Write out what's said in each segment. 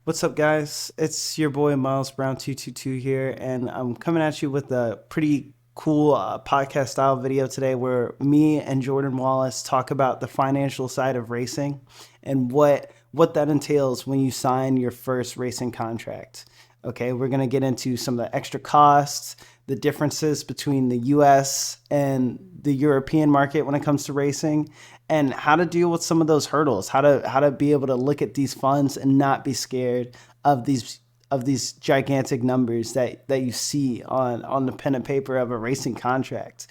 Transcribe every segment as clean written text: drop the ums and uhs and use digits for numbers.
What's up, guys? It's your boy Miles Brown 222 here, and I'm coming at you with a pretty cool podcast style video today where me and Jordan Wallace talk about the financial side of racing and what that entails when you sign your first racing contract. Okay, we're gonna get into some of the extra costs, the differences between the US and the European market when it comes to racing, and how to deal with some of those hurdles, how to be able to look at these funds and not be scared of these gigantic numbers that you see on the pen and paper of a racing contract.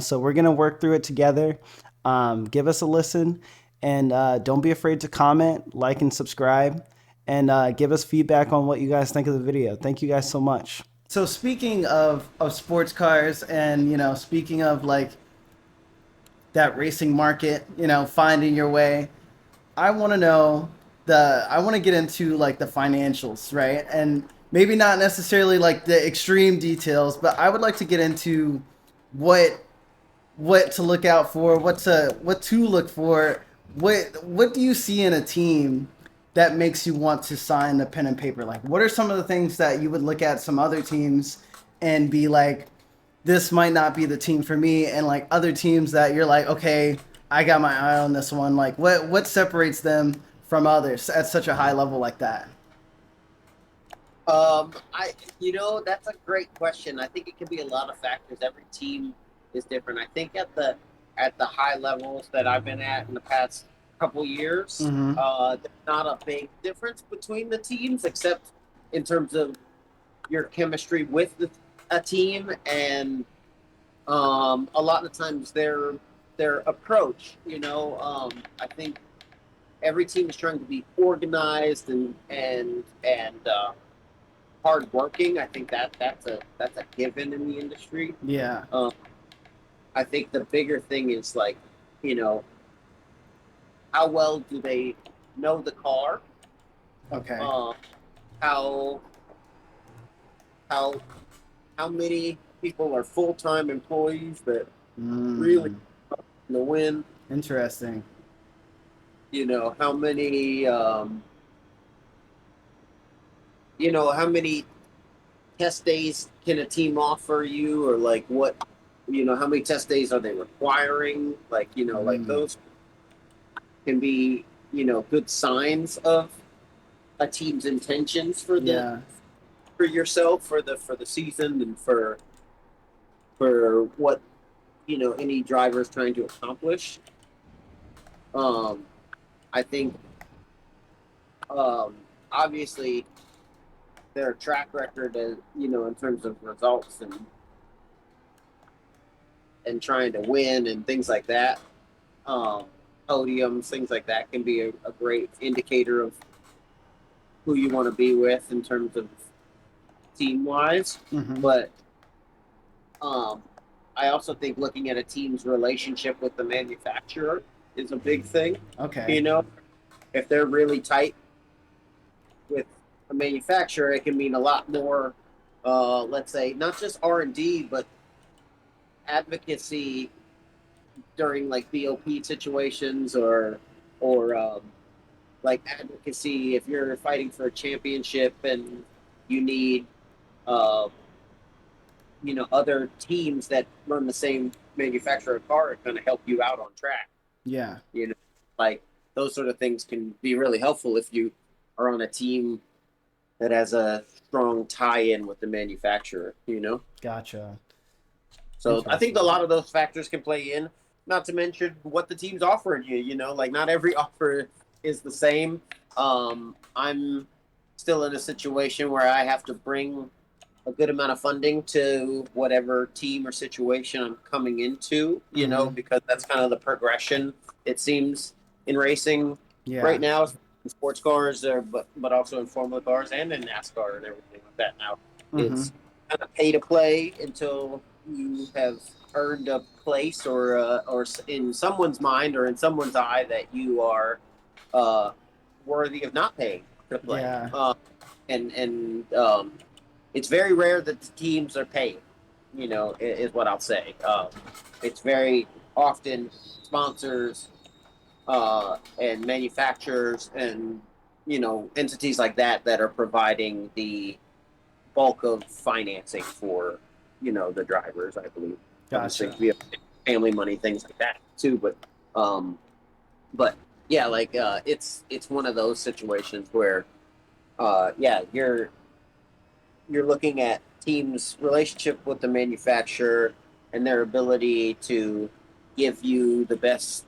So we're gonna work through it together. Give us a listen, and don't be afraid to comment, like, and subscribe, and give us feedback on what you guys think of the video. Thank you guys so much. So speaking of sports cars, and speaking of like that racing market, finding your way, I want to know I want to get into like the financials, right? And maybe not necessarily like the extreme details, but I would like to get into what what to look out for, what to look for. What do you see in a team that makes you want to sign the pen and paper? Like, what are some of the things that you would look at some other teams and be like, this might not be the team for me, and like other teams that you're like, okay, I got my eye on this one. Like, what separates them from others at such a high level like that? That's a great question. I think it can be a lot of factors. Every team is different. I think at the high levels that I've been at in the past couple years, Mm-hmm. there's not a big difference between the teams, except in terms of your chemistry with a team, and a lot of times their approach. I think every team is trying to be organized and hardworking. I think that's a given in the industry. Yeah. Um, I think the bigger thing is like, you know, how well do they know the car? Okay. Um, how how how many people are full time employees that really Mm, want to win? interesting. How many how many test days can a team offer you, or like how many test days are they requiring? Like Mm, those can be, good signs of a team's intentions yeah. for yourself, for the season, and for what, any driver is trying to accomplish. Um, I think, um, obviously their track record, in terms of results and trying to win and things like that, um, podiums, things like that, can be a great indicator of who you want to be with in terms of team wise. Mm-hmm. But um, I also think looking at a team's relationship with the manufacturer is a big thing. Okay. You know, if they're really tight with a manufacturer, it can mean a lot more. Let's say not just R&D, but advocacy during like BOP situations, or like advocacy if you're fighting for a championship and you need uh, other teams that run the same manufacturer car are going to help you out on track. Yeah. You know, like those sort of things can be really helpful if you are on a team that has a strong tie-in with the manufacturer. Gotcha. So I think a Interesting. lot of those factors can play in. Not to mention what the team's offering you. Like not every offer is the same. I'm still in a situation where I have to bring a good amount of funding to whatever team or situation I'm coming into, Mm-hmm. because that's kind of the progression, it seems, in racing right Yeah. now, in sports cars, but also in Formula cars and in NASCAR and everything like that now. Mm-hmm. It's kind of pay to play until you have earned a place, or in someone's mind or in someone's eye that you are uh, worthy of not paying to play. Yeah. And it's very rare that the teams are paying. Is what I'll say. It's very often sponsors and manufacturers and entities like that that are providing the bulk of financing for the drivers. I believe obviously Gotcha. we have family money, things like that too. Um, but yeah, like it's one of those situations where yeah, you're looking at teams' relationship with the manufacturer and their ability to give you the best,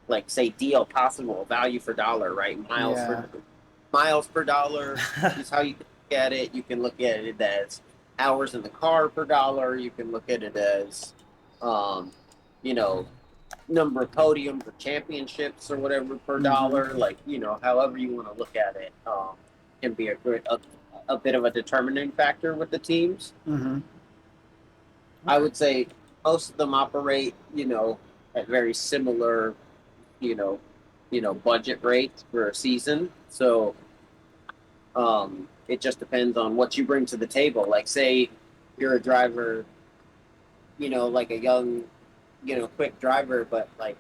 like say, deal possible, value for dollar, right? Yeah. Miles per dollar is how you look at it. You can look at it as hours in the car per dollar. You can look at it as, um, you know, number of podiums or championships or whatever per Mm-hmm. dollar. Like however you want to look at it, can be a bit of a determining factor with the teams. Mm-hmm. I Okay. would say most of them operate, at very similar, you know, budget rates for a season. So it just depends on what you bring to the table. Like, say you're a driver, like a young, quick driver, but like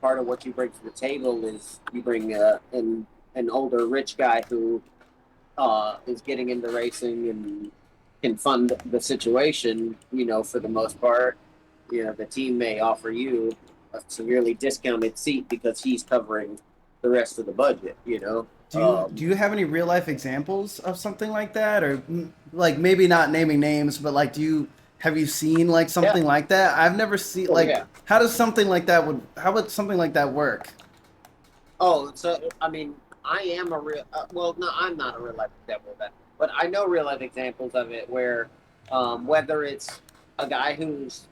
part of what you bring to the table is you bring an older rich guy who is getting into racing and can fund the situation. For the most part, the team may offer you a severely discounted seat because he's covering the rest of the budget. Do you have any real life examples of something like that, or like maybe not naming names, but like have you seen like Yeah. something like that? I've never seen Oh like yeah. how would something like that work? Oh, so I mean, I am a real. Well, no, I'm not a real life example of that, but I know real life examples of it where, whether it's a guy who's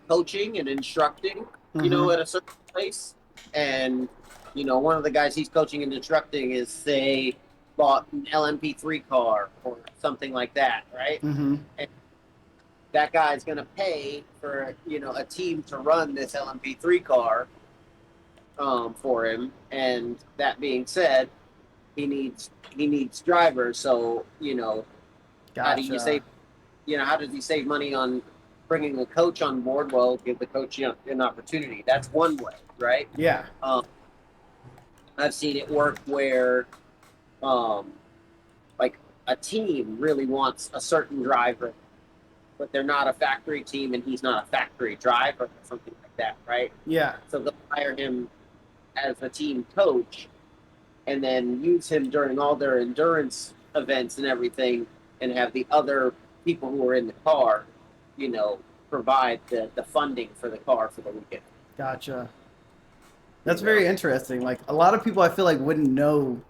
coaching and instructing, Mm-hmm. at a certain place, and one of the guys he's coaching and instructing is say bought an LMP3 car or something like that, right? Mm-hmm. And that guy's going to pay for a team to run this LMP3 car for him. And that being said, he needs drivers. So how do you Gotcha. save? How does he save money on bringing a coach on board? Well, give the coach an opportunity. That's one way, right? Yeah. Um, I've seen it work where, um, like a team really wants a certain driver, but they're not a factory team, and he's not a factory driver, or something like that, right? Yeah. So they'll hire him as a team coach, and then use him during all their endurance events and everything, and have the other people who are in the car, you know, provide the funding for the car for the weekend. Gotcha. You That's know, very interesting. Like a lot of people, I feel like wouldn't know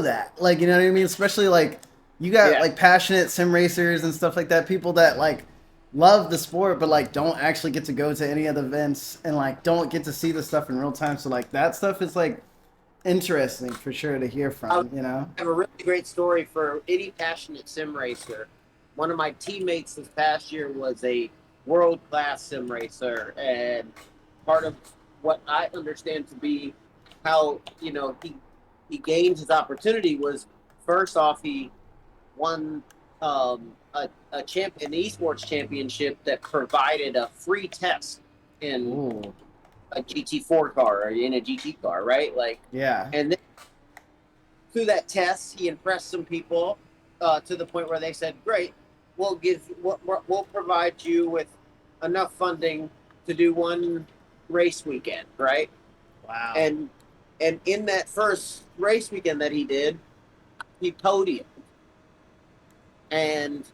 that. Like you know what I mean? Especially like you got yeah. like passionate sim racers and stuff like that. People that like love the sport, but like don't actually get to go to any of the events and like don't get to see the stuff in real time. So like that stuff is like interesting for sure to hear I from. You know? have a really great story for any passionate sim racer. One of my teammates this past year was a world class sim racer, and part of what I understand to be how he gained his opportunity was, first off, he won an esports championship that provided a free test in Ooh, a GT4 car or in a GT car, right? Like, yeah. and then through that test, he impressed some people to the point where they said, "Great, we'll provide you with enough funding to do one race weekend, right?" Wow. And in that first race weekend that he did, he podiumed, and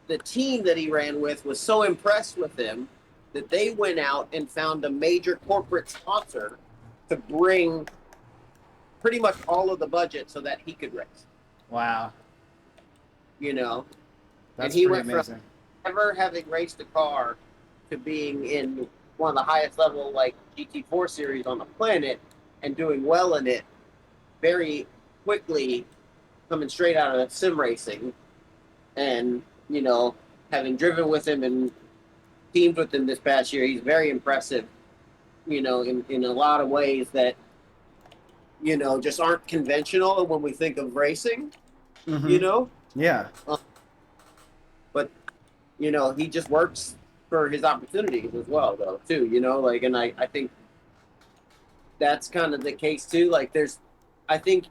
the team that he ran with was so impressed with him that they went out and found a major corporate sponsor to bring pretty much all of the budget so that he could race. Wow. You know, and That's he pretty went from amazing. never having raced a car to being in one of the highest level like GT4 series on the planet and doing well in it very quickly, coming straight out of sim racing, and having driven with him and teamed with him this past year, he's very impressive. In a lot of ways that just aren't conventional when we think of racing. You Mm-hmm. know, Yeah. uh, but he just works for his opportunities as well, though, too. And I think that's kind of the case too. Like, I think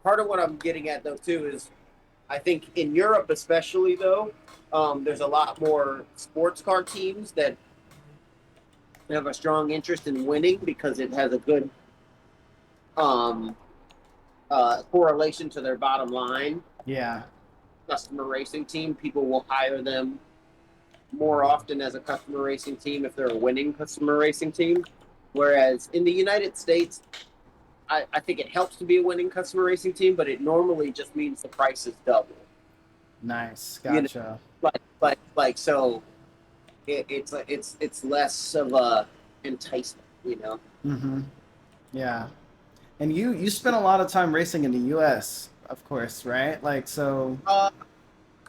part of what I'm getting at though too is I think in Europe especially though, there's a lot more sports car teams that have a strong interest in winning because it has a good um, correlation to their bottom line. Yeah. Customer racing team, people will hire them more often as a customer racing team if they're a winning customer racing team. Whereas in the United States, I think it helps to be a winning customer racing team, but it normally just means the price is double. Nice. You know, Gotcha. like so it's less of a enticement. You know, Mm-hmm. Yeah. And you spent a lot of time racing in the U.S., of course, right? Like so. uh,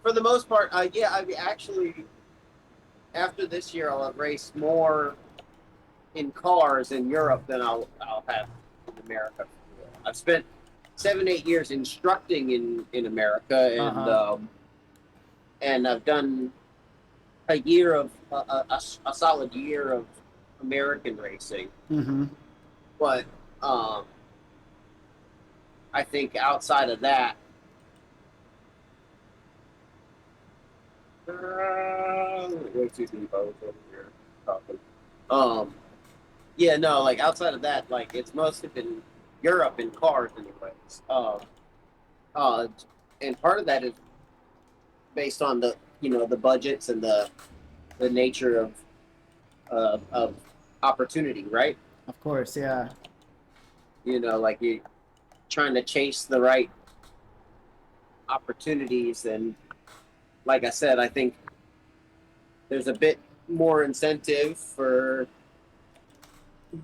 for the most part, yeah, I actually after this year I'll have raced more in cars in Europe than I'll have in America. I've spent 7 8 years instructing in America, Uh-huh. and I've done a year of a solid year of American racing. Mm-hmm. But um, I think outside of that, way too deep. I was over here talking. Um, yeah, no, like outside of that, like it's mostly been Europe in cars, anyways. Uh, and part of that is based on the the budgets and the nature of opportunity, right? Of course, yeah. Like you trying to chase the right opportunities, and like I said, I think there's a bit more incentive for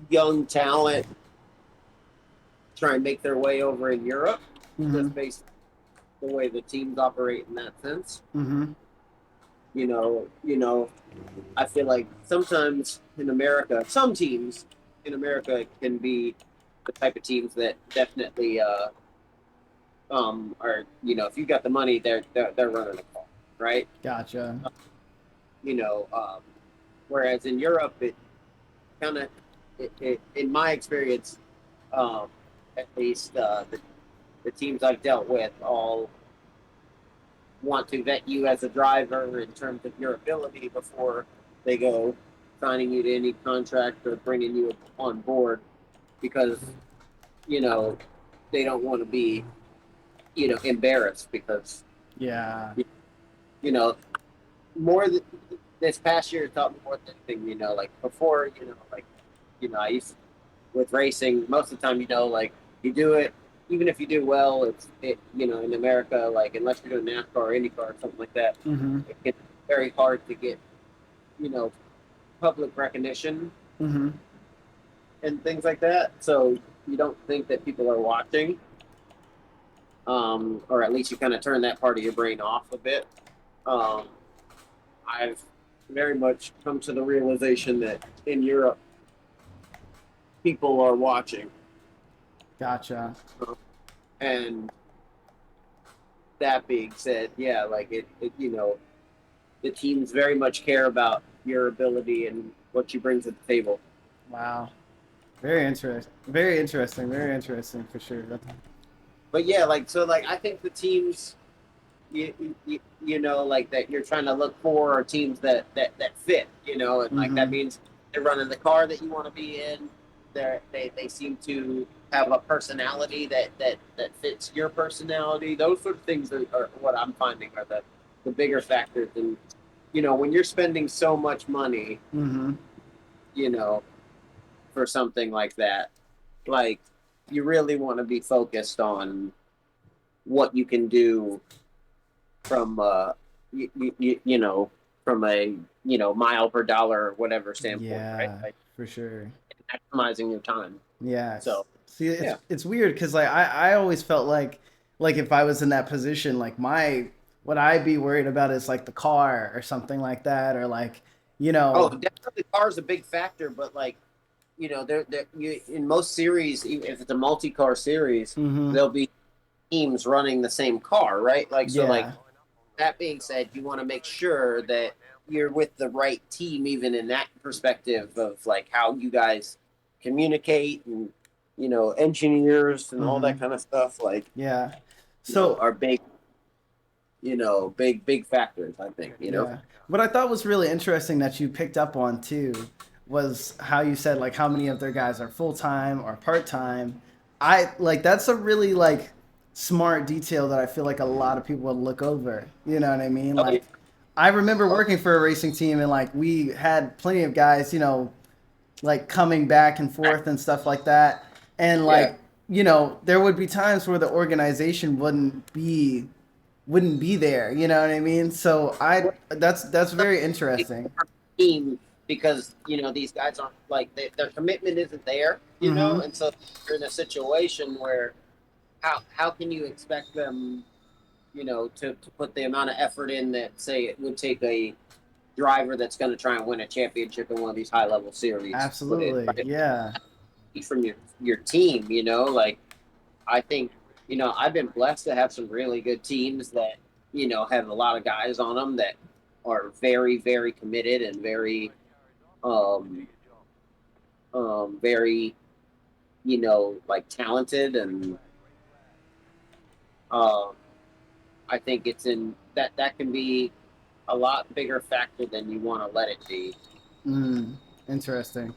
young talent to try and make their way over in Europe, Mm-hmm. just based on the way the teams operate in that sense. Mm-hmm. I feel like sometimes in America, some teams in America can be the type of teams that definitely are if you got the money, they're running a car, right? Gotcha. You know, whereas in Europe, it kind of, in my experience, um, at least the teams I've dealt with all want to vet you as a driver in terms of your ability before they go signing you to any contract or bringing you on board because you know they don't want to be embarrassed because Yeah. you know more th- this past year taught me more than anything. Like before, I used to, with racing most of the time. Like you do it. Even if you do well, in America, like unless you're doing NASCAR or IndyCar or something like that, Mm-hmm. it gets very hard to get you know public recognition Mm-hmm. and things like that. So you don't think that people are watching, or at least you kind of turn that part of your brain off a bit. Um, I've very much come to the realization that in Europe, people are watching, Gotcha. and that being said, yeah, like the teams very much care about your ability and what you bring to the table. Wow. Very interesting. Very interesting. Very interesting for sure. But yeah, like I think the teams like that you're trying to look for are teams that fit, and like that Mm-hmm. means they're running the car that you want to be in. They seem to have a personality that fits your personality. Those sort of things are what I'm finding are the bigger factors. And when you're spending so much money, Mm-hmm. you know, for something like that, like you really want to be focused on what you can do from from a mile per dollar or whatever standpoint, right? Yeah, Like for sure. maximizing your time. Yes. So See, yeah. it's weird because like I always felt like if I was in that position, like my what I'd be worried about is like the car or something like that, or like you Oh, know. definitely car is a big factor, but like there you in most series, even if it's a multi-car series, Mm-hmm. there'll be teams running the same car, right? Like so, like Yeah. that being said, you want to make sure that you're with the right team, even in that perspective of like how you guys communicate and engineers and all that Mm-hmm. kind of stuff, like, Yeah. So are big, big factors, I think. yeah. What I thought was really interesting that you picked up on too was how you said like how many of their guys are full time or part time. I like that's a really like smart detail that I feel like a lot of people would look over. You know what I mean? Oh, yeah. Like I remember working for a racing team and like we had plenty of guys, like coming back and forth and stuff like that. And Yeah. like, there would be times where the organization wouldn't be there. You know what I mean? So that's very interesting. Team, because these guys aren't like their commitment isn't there, Mm-hmm. and so you're in a situation where how can you expect them, to put the amount of effort in that, say, it would take a driver that's going to try and win a championship in one of these high level series, put it Absolutely. right Yeah. from your team, like, I think, I've been blessed to have some really good teams that, have a lot of guys on them that are very, very committed and very, um, very, like, talented. And um, I think it's in that can be a lot bigger factor than you want to let it be. Mm, interesting.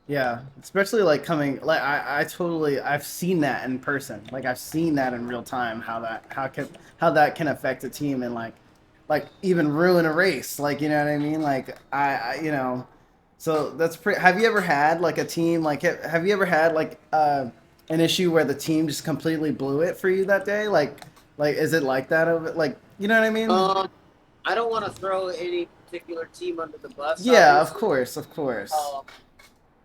Yeah, especially like coming like I totally I've seen that in person. Like I've seen that in real time how that can affect a team and like even ruin a race. Like you know what I mean? Like so that's pretty. Have you ever had like a team like have you ever had like an issue where the team just completely blew it for you that day? Like is it like that of like you know what I mean? Um, I don't want to throw any particular team under the bus, Yeah, of obviously. course, of course. Um,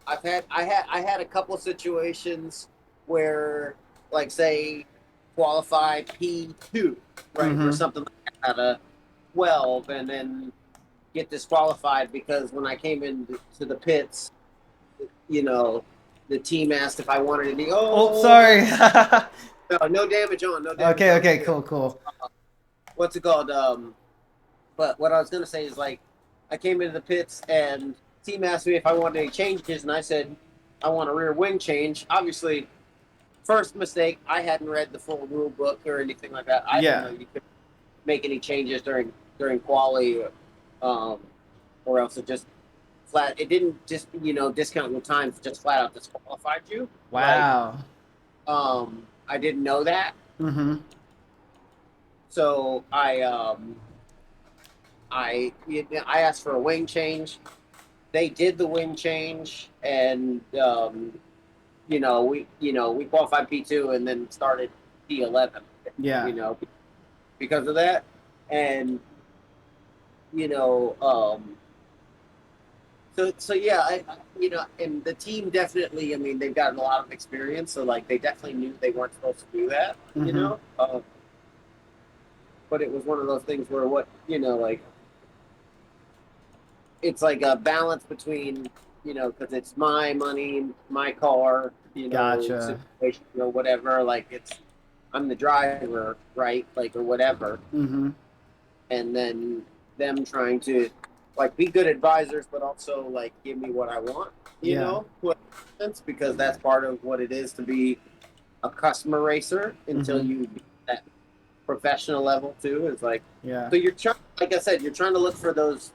I had a couple situations where, like, say, qualify P2, right, or Mm-hmm. something like that, 12, and then get disqualified because when I came into the pits, you know, the team asked if I wanted any. Oh, Oh, sorry. no, no damage on, no damage Okay, on. You're okay, good. cool, cool. What's it called? But what I was gonna say is, like, I came into the pits and team asked me if I wanted any changes, and I said I want a rear wing change. Obviously, first mistake, I hadn't read the full rule book or anything like that. I didn't know Yeah, you could make any changes during quali, um, or else it just flat. It didn't just discount your time, just flat out disqualified you. Like, wow. I didn't know that, Mm-hmm. so I asked for a wing change. They did the wing change, and we qualified P2 and then started P11. Yeah. You know, because of that, and you know, so yeah, and the team definitely. I mean, they've gotten a lot of experience, so like they definitely knew they weren't supposed to do that. Mm-hmm. But it was one of those things where like, it's like a balance between, because it's my money, my car, Gotcha. situation, whatever. Like, I'm the driver, right? Like, or whatever. Mm-hmm. And then them trying to, like, be good advisors, but also, like, give me what I want, Yeah. because that's part of what it is to be a customer racer until Mm-hmm. you be at professional level too. It's like, Yeah. so you're trying, like I said, you're trying to look for those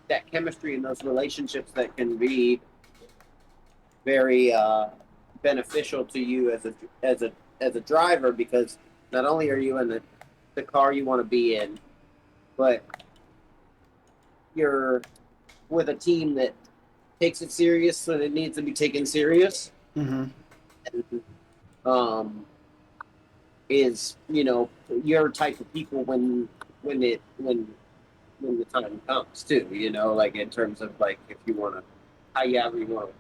that chemistry and those relationships that can be very beneficial to you as a driver, because not only are you in the car you want to be in, but you're with a team that takes it serious when it needs to be taken serious, Mm-hmm. and um, is your type of people when it when the time comes too. Like, in terms of, like, if you want to, however you want to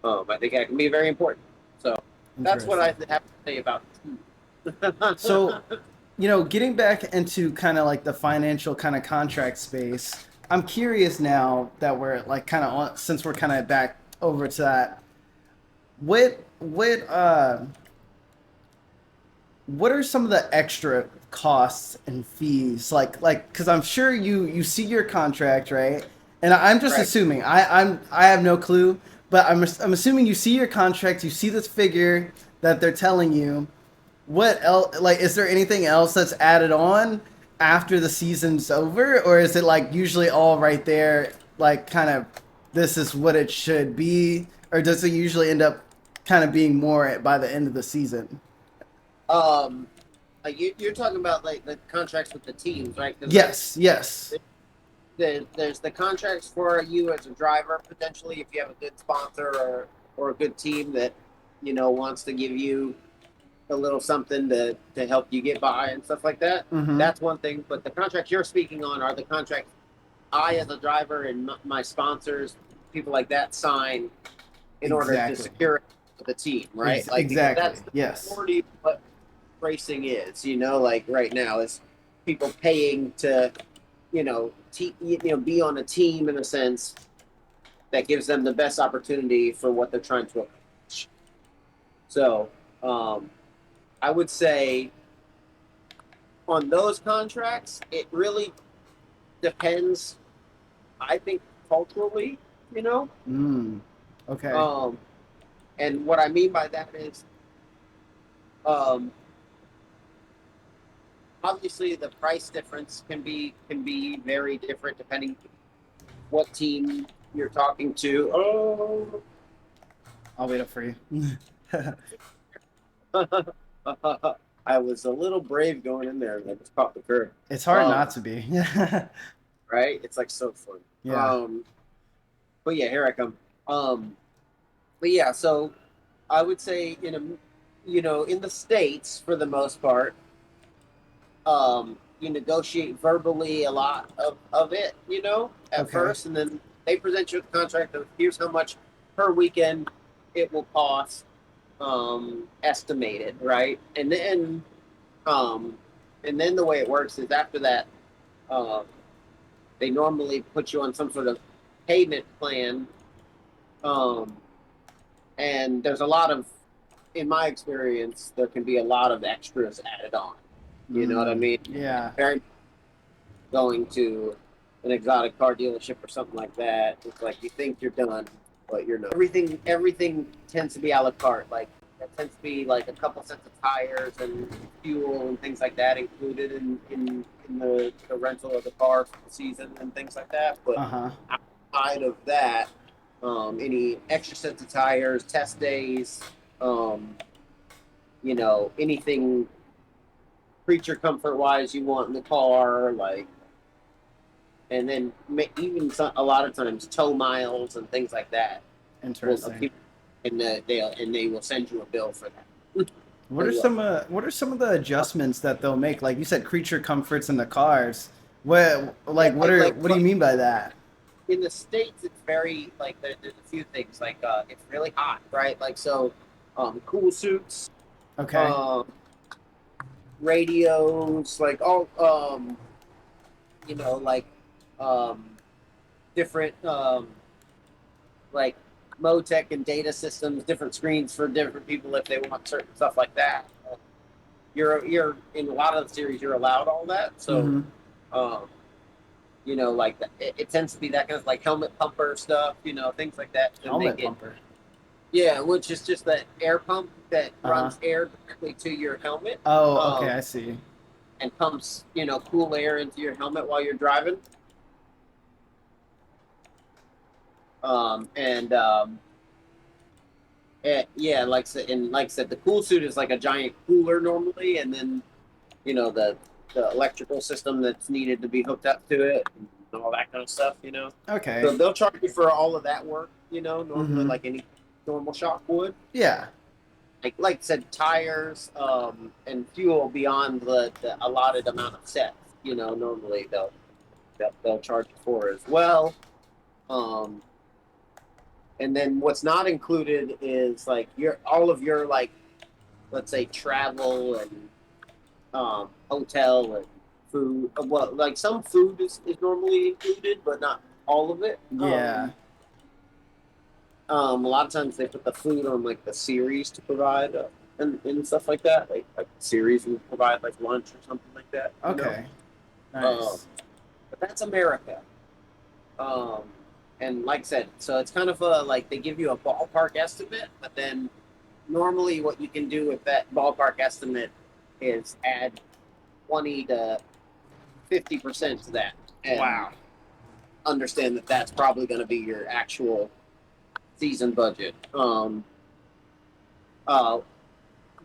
relax. I think that can be very important. So that's what I Interesting. have to say about So, getting back into kind of like the financial kind of contract space, I'm curious now that we're like kind of on, since we're kind of back over to that. What are some of the extra costs and fees like because I'm sure you see your contract right and I'm just Right. assuming I have no clue but I'm assuming you see your contract, you see this figure that they're telling you. What else? Like, is there anything else that's added on after the season's over, or is it like usually all right there? Like, kind of, this is what it should be, or does it usually end up kind of being more by the end of the season? Um, you're talking about like the contracts with the teams, right? Because Yes, yes. there's the contracts for you as a driver potentially if you have a good sponsor or a good team that wants to give you a little something to help you get by and stuff like that. Mm-hmm. That's one thing. But the contracts you're speaking on are the contracts I, as a driver, and my sponsors, people like that, sign in order to Exactly. secure the team, right? Like because Exactly. that's the Yes. majority of what racing is. Like right now is people paying to be on a team in a sense that gives them the best opportunity for what they're trying to accomplish. So um, I would say on those contracts, it really depends. I think culturally, you know, Mm. Okay. um, and what I mean by that is, um, obviously the price difference can be very different depending what team you're talking to. Oh, I'll wait up for you. I was a little brave going in there and I just caught the curve. It's hard Um, not to be. right? It's like so fun. Yeah. But yeah, here I come. Um, but yeah, so I would say in the states for the most part, you negotiate verbally a lot of it, at Okay. first, and then they present you with a contract of here's how much per weekend it will cost, estimated, right? Um, and then the way it works is after that, um, they normally put you on some sort of payment plan, um, and there's a lot of, in my experience, there can be a lot of extras added on. You know what I Mm. mean? Yeah. Very going to an exotic car dealership or something like that. It's like you think you're done, but you're not. Everything tends to be a la carte. Like it tends to be like a couple sets of tires and fuel and things like that included in the rental of the car for the season and things like that. But Uh-huh. outside of that, any extra sets of tires, test days, um, anything creature comfort wise you want in the car, like, and then even a lot of times tow miles and things like that will Interesting. appear, and they will send you a bill for that. What are some of the adjustments that they'll make? Like you said, creature comforts in the cars. What Yeah, what do you mean by that? in the states, it's very like there's a few things like it's really hot, right? Like so, cool suits, Okay. um, radios, like all like um, different like Motec and data systems, different screens for different people if they want certain stuff like that. You're in a lot of the series you're allowed all that, so Mm-hmm. um, like it tends to be that kind of like helmet pumper stuff, things like that to make Helmet it. bumper. Yeah, which is just that air pump that Uh-huh. runs air directly to your helmet, Oh, okay, I see. and pumps cool air into your helmet while you're driving. And yeah, like I said, the cool suit is like a giant cooler normally, and then the electrical system that's needed to be hooked up to it and all that kind of stuff. Okay. So they'll charge you for all of that work. Normally Mm-hmm. like any normal shop would. Yeah. Like I said, tires, and fuel beyond the allotted amount of sets. Normally they'll charge you for as well. Um, and then what's not included is like your all of your like, let's say, travel and hotel and food. Well, like some food is normally included, but not all of it. Yeah. A lot of times they put the food on like the series to provide, and stuff like that. Like series will provide like lunch or something like that. Okay. Um, Nice. but that's America. Um, and like I said, so it's kind of a like they give you a ballpark estimate, but then normally what you can do with that ballpark estimate is add 20 to 50% to that, and Wow. understand that that's probably going to be your actual season budget. Uh,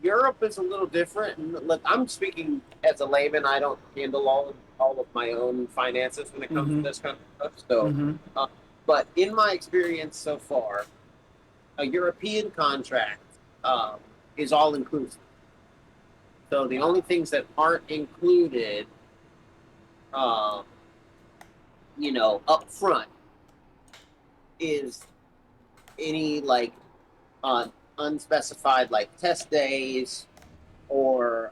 Europe is a little different. And look, I'm speaking as a layman. I don't handle all of my own finances when it comes to Mm-hmm. this kind of stuff. So, Mm-hmm. uh, but in my experience so far, a European contract um, is all inclusive. So the only things that aren't included, uh, up front is any like uh, unspecified like test days or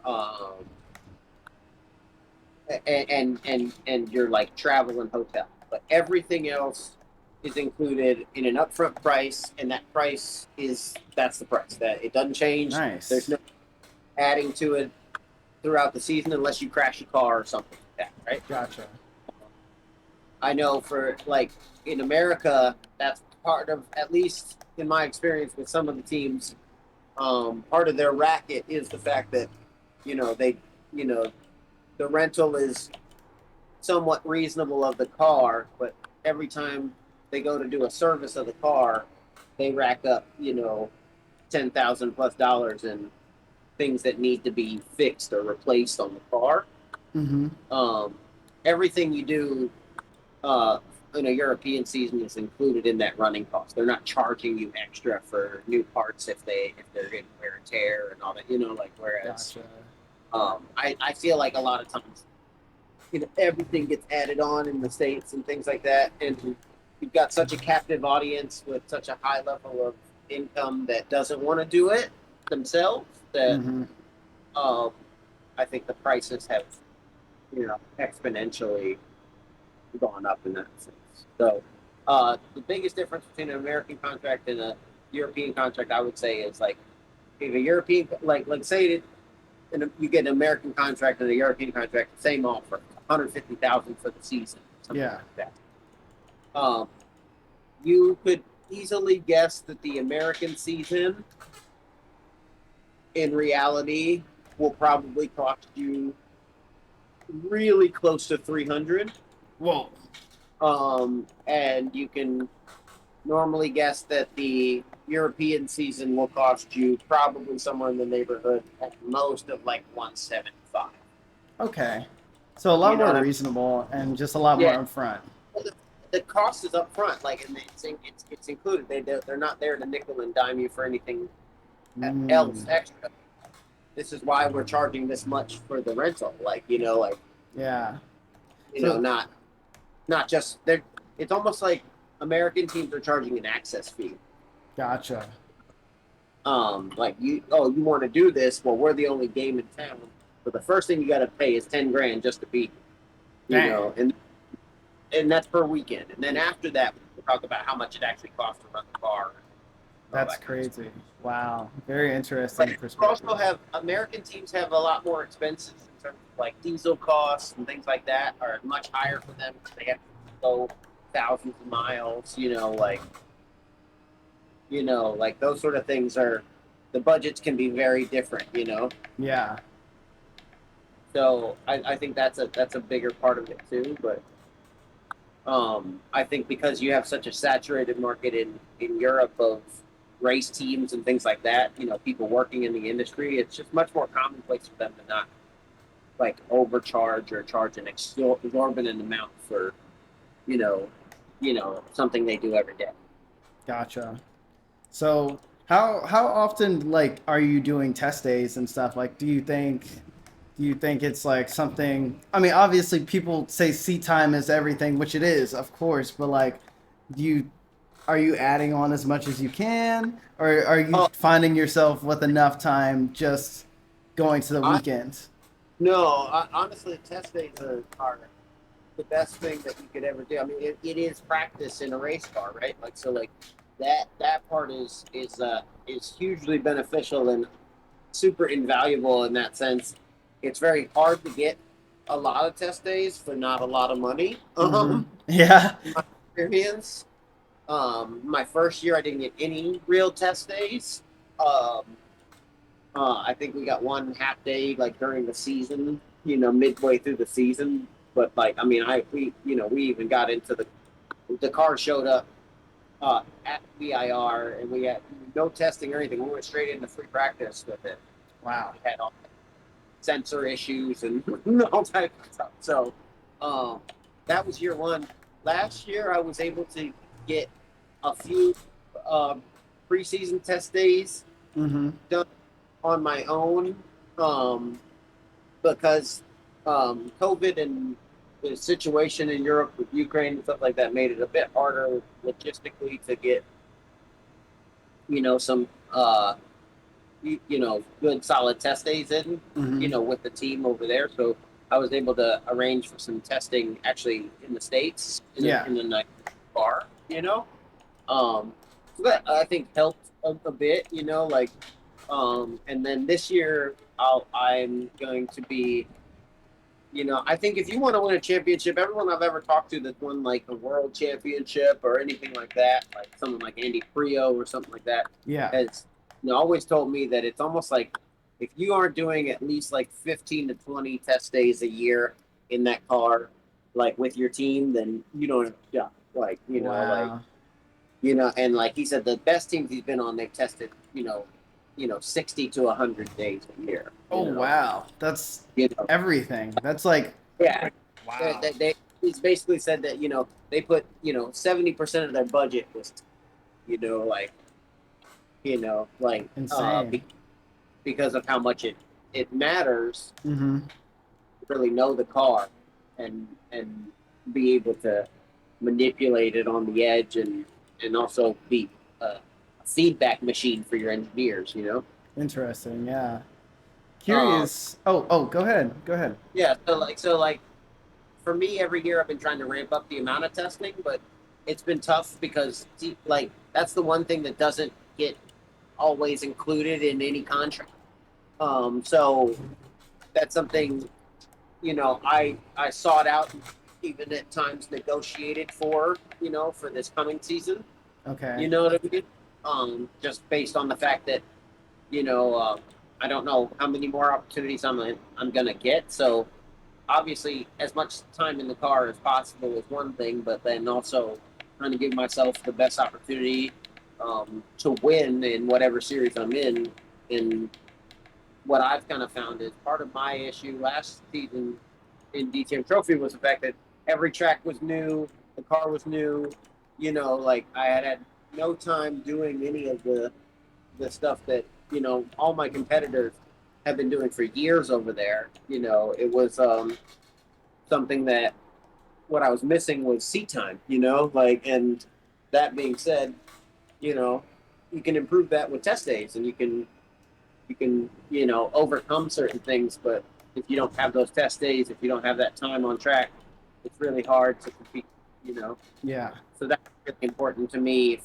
and your like travel and hotel. But everything else is included in an upfront price, and that price that's the price. That it doesn't change. There's Nice. no adding to it throughout the season unless you crash your car or something like that, right? Gotcha. I know for like in America, that's part of, at least in my experience with some of the teams, part of their racket is the fact that they you know the rental is somewhat reasonable of the car, but every time they go to do a service of the car, they rack up, $10,000+ in things that need to be fixed or replaced on the car. Mm-hmm. Um, Everything you do uh, in a European season is included in that running cost. They're not charging you extra for new parts if they're getting wear and tear and all that. Like whereas Gotcha. I feel like a lot of times everything gets added on in the states and things like that, and you've got such a captive audience with such a high level of income that doesn't want to do it themselves that Mm-hmm. um, I think the prices have exponentially gone up in that sense. So the biggest difference between an American contract and a European contract, I would say, is like if a European like say it, and you get an American contract and a European contract, same offer, 150,000 for the season, something Yeah. like that. Um, you could easily guess that the American season, in reality, will probably cost you really close to 300. Whoa. And you can normally guess that the European season will cost you probably somewhere in the neighborhood at most of like 175. Okay. So a lot You know more what I mean? reasonable and just a lot more Yeah, upfront. the cost is up front, like, and it's included. They're not there to nickel and dime you for anything else Mm. extra. This is why we're charging this much for the rental. Like, Yeah. So not just there. It's almost like American teams are charging an access fee. gotcha. Like you want to do this? Well, we're the only game in town. But the first thing you got to pay is 10 grand just to be, Dang. and that's per weekend. And then after that, we'll talk about how much it actually costs to run the car and all That's that kind of stuff. crazy. Wow. Very But interesting you perspective. also have American teams have a lot more expenses in terms of like diesel costs and things like that are much higher for them because they have to go thousands of miles. Like those sort of things are the budgets can be very different. Yeah. So I think that's a bigger part of it too. But I think because you have such a saturated market in Europe of race teams and things like that, people working in the industry, it's just much more commonplace for them to not like overcharge or charge an exorbitant amount for you know something they do every day. Gotcha. So how often like are you doing test days and stuff? Like do you think it's like something I mean obviously people say seat time is everything, which it is, of course, but like do you are you adding on as much as you can or are you Oh, finding yourself with enough time just going to the I weekends? no, honestly, test days are the best thing that you could ever do. I mean, it is practice in a race car, right? Like so, like that part is hugely beneficial and super invaluable in that sense. It's very hard to get a lot of test days for not a lot of money. Mm-hmm. Yeah. In my experience. My first year, I didn't get any real test days. Um, I think we got one half day like during the season, midway through the season. But like, I mean, we even got into the car showed up at VIR, and we had no testing or anything. We went straight into free practice with it. Wow. We had all sensor issues and all type of stuff. So um, that was year one. Last year, I was able to get a few uh, preseason test days Mm-hmm. done on my own because COVID and the situation in Europe with Ukraine and stuff like that made it a bit harder logistically to get some good solid test days in, Mm-hmm. with the team over there. So I was able to arrange for some testing actually in the States Yeah. in a nice bar, Um, so that I think helped a bit, and then this year I'm going to be, I think if you want to win a championship, everyone I've ever talked to that's won like a world championship or anything like that, like someone like Andy Frio or something like that, Yeah. has always told me that it's almost like if you aren't doing at least like 15 to 20 test days a year in that car, like with your team, then you don't, yeah, like Wow. and like he said, the best teams he's been on, they've tested, 60 to 100 days a year, Oh wow. That's you know, everything. That's like yeah. wow. He's basically said that they put 70% of their budget was you know like like Insane. because of how much it matters Mm-hmm. to really know the car and be able to manipulate it on the edge and also be a feedback machine for your engineers. Interesting. Yeah. Um, Curious. Oh, go ahead. Go ahead. yeah, so like for me, every year I've been trying to ramp up the amount of testing, but it's been tough because like that's the one thing that doesn't get always included in any contract. So that's something I sought out, even at times negotiated for this coming season. Okay. You know what I mean? Just based on the fact that you know uh, I don't know how many more opportunities I'm gonna get. So obviously, as much time in the car as possible is one thing, but then also trying to give myself the best opportunity to win in whatever series I'm in. And what I've kind of found is part of my issue last season in DTM Trophy was the fact that every track was new, the car was new. Like I had no time doing any of the stuff that all my competitors have been doing for years over there. It was something that what I was missing was seat time, like, and that being said, you know, you can improve that with test days and you can, overcome certain things, but if you don't have those test days, if you don't have that time on track, it's really hard to compete, you know. Yeah. So that's really important to me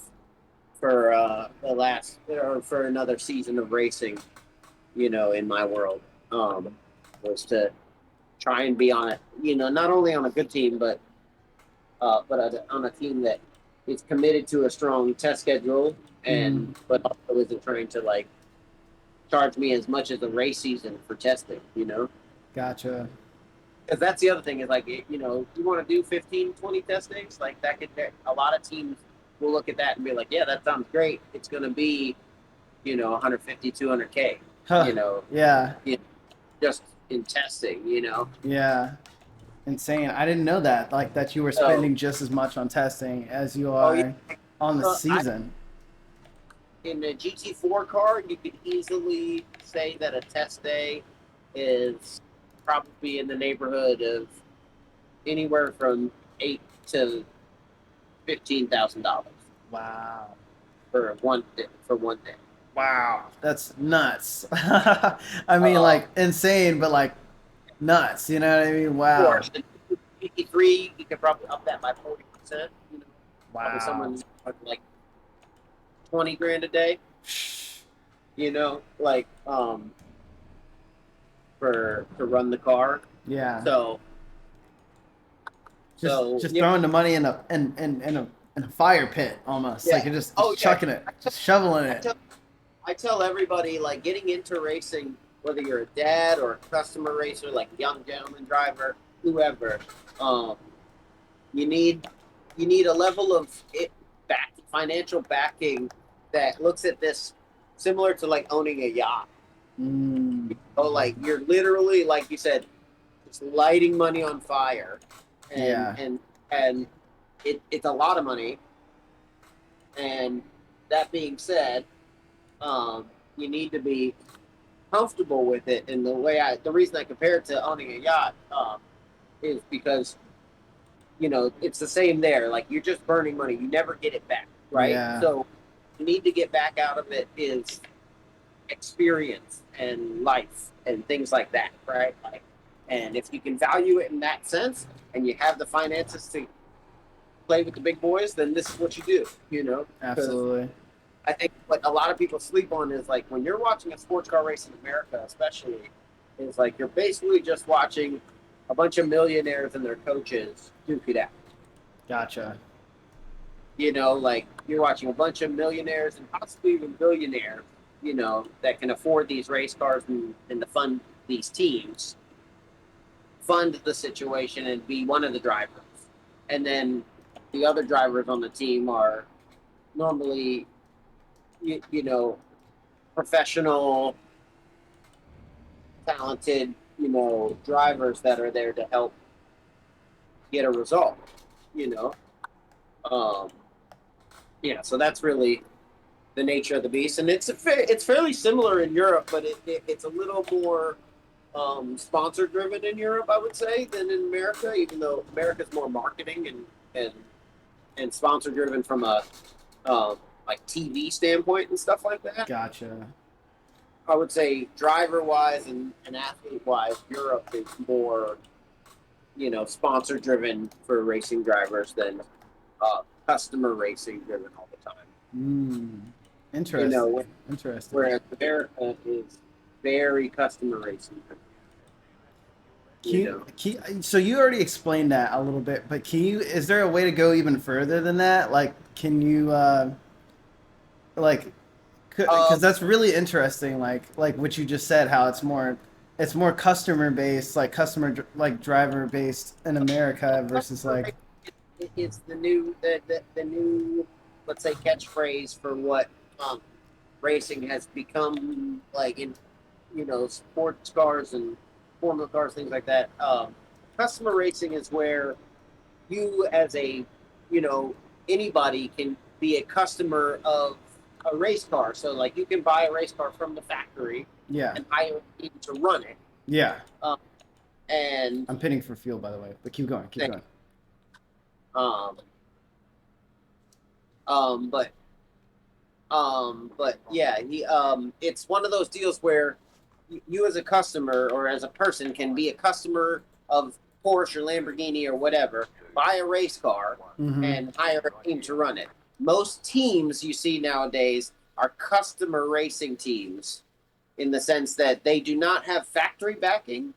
for the last or for another season of racing, in my world, was to try and be on it, not only on a good team, but on a team that is committed to a strong test schedule Mm-hmm. and but also isn't trying to like charge me as much as a race season for testing. Gotcha. Because that's the other thing is like, you want to do 15, 20 test days, like that could, a lot of teams will look at that and be like, yeah, that sounds great. It's going to be, 150, 200K, Huh. you know, Yeah. just in testing. Yeah. Insane. I didn't know that. Like that you were So, spending just as much on testing as you oh yeah, are on the I season. in a GT4 car, you could easily say that a test day is probably in the neighborhood of anywhere from $8,000 to $15,000 Wow. for one day. Wow. That's nuts. I mean, Uh, like insane, but like nuts. You know what I mean? of Wow. course, 53, you could probably up that by 40%. Probably Wow. someone like 20 grand a day. Like for to run the car. Yeah. So Just so just yeah, throwing the money in a in a fire pit almost. Like Yeah. you're just Oh yeah. chucking it, just shoveling I it. tell I tell everybody, like, getting into racing, whether you're a dad or a customer racer, like a young gentleman driver, whoever, um, you need you need a level of financial backing that looks at this similar to like owning a yacht. Mm, Oh, like you're literally, like you said, just lighting money on fire, and yeah, it's a lot of money. And that being said, you need to be comfortable with it. And the reason I compare it to owning a yacht is because it's the same there. Like, you're just burning money, you never get it back, right? yeah, So you need to get back out of it is experience and life and things like that, right? Like, and if you can value it in that sense, and you have the finances to play with the big boys, then this is what you do. Because absolutely. I think what a lot of people sleep on is, like, when you're watching a sports car race in America, especially, is like you're basically just watching a bunch of millionaires and their coaches duke it out. Gotcha. Like, you're watching a bunch of millionaires and possibly even billionaires, that can afford these race cars and to fund these teams, fund the situation and be one of the drivers. And then the other drivers on the team are normally, you know, professional, talented, drivers that are there to help get a result, you know. Um, yeah, so that's really the nature of the beast, and it's fairly similar in Europe, but it's a little more sponsor driven in Europe, I would say, than in America. Even though America's more marketing and and sponsor driven from a um, like TV standpoint and stuff like that. Gotcha. I would say driver wise and athlete wise, Europe is more sponsor driven for racing drivers than customer racing driven all the time. Mm, You interesting. know, Interesting. whereas America is very customer racing. You know, So you already explained that a little bit, but is there a way to go even further than that? Like, can you, like, because um, that's really interesting. Like what you just said, how it's more customer based, like like driver based in America versus customer like, racing is the new, let's say, catchphrase for what um, racing has become, like, in sports cars and Formula cars, things like that. Customer racing is where you, as a you know anybody, can be a customer of a race car. So, like, you can buy a race car from the factory yeah, and hire a team to run it. yeah. Um, and I'm pitting for fuel, by the way, but keep going, keep going. um, but yeah, it's one of those deals where you as a customer or as a person can be a customer of Porsche or Lamborghini or whatever, buy a race car Mm-hmm. and hire a team to run it. Most teams you see nowadays are customer racing teams, in the sense that they do not have factory backing,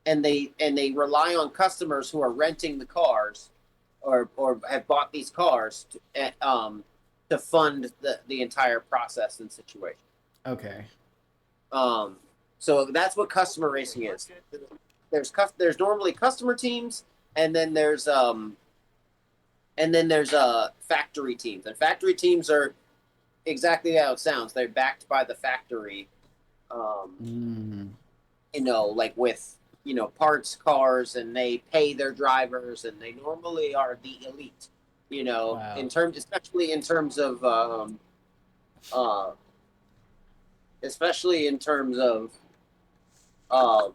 and they rely on customers who are renting the cars, or have bought these cars to fund the entire process and situation. Okay. Um, so that's what customer racing is. There's normally customer teams, and then there's factory teams, and factory teams are exactly how it sounds. They're backed by the factory. Um, Mm. like, with parts cars, and they pay their drivers, and they normally are the elite. Wow. Especially in terms of uh, especially in terms of um,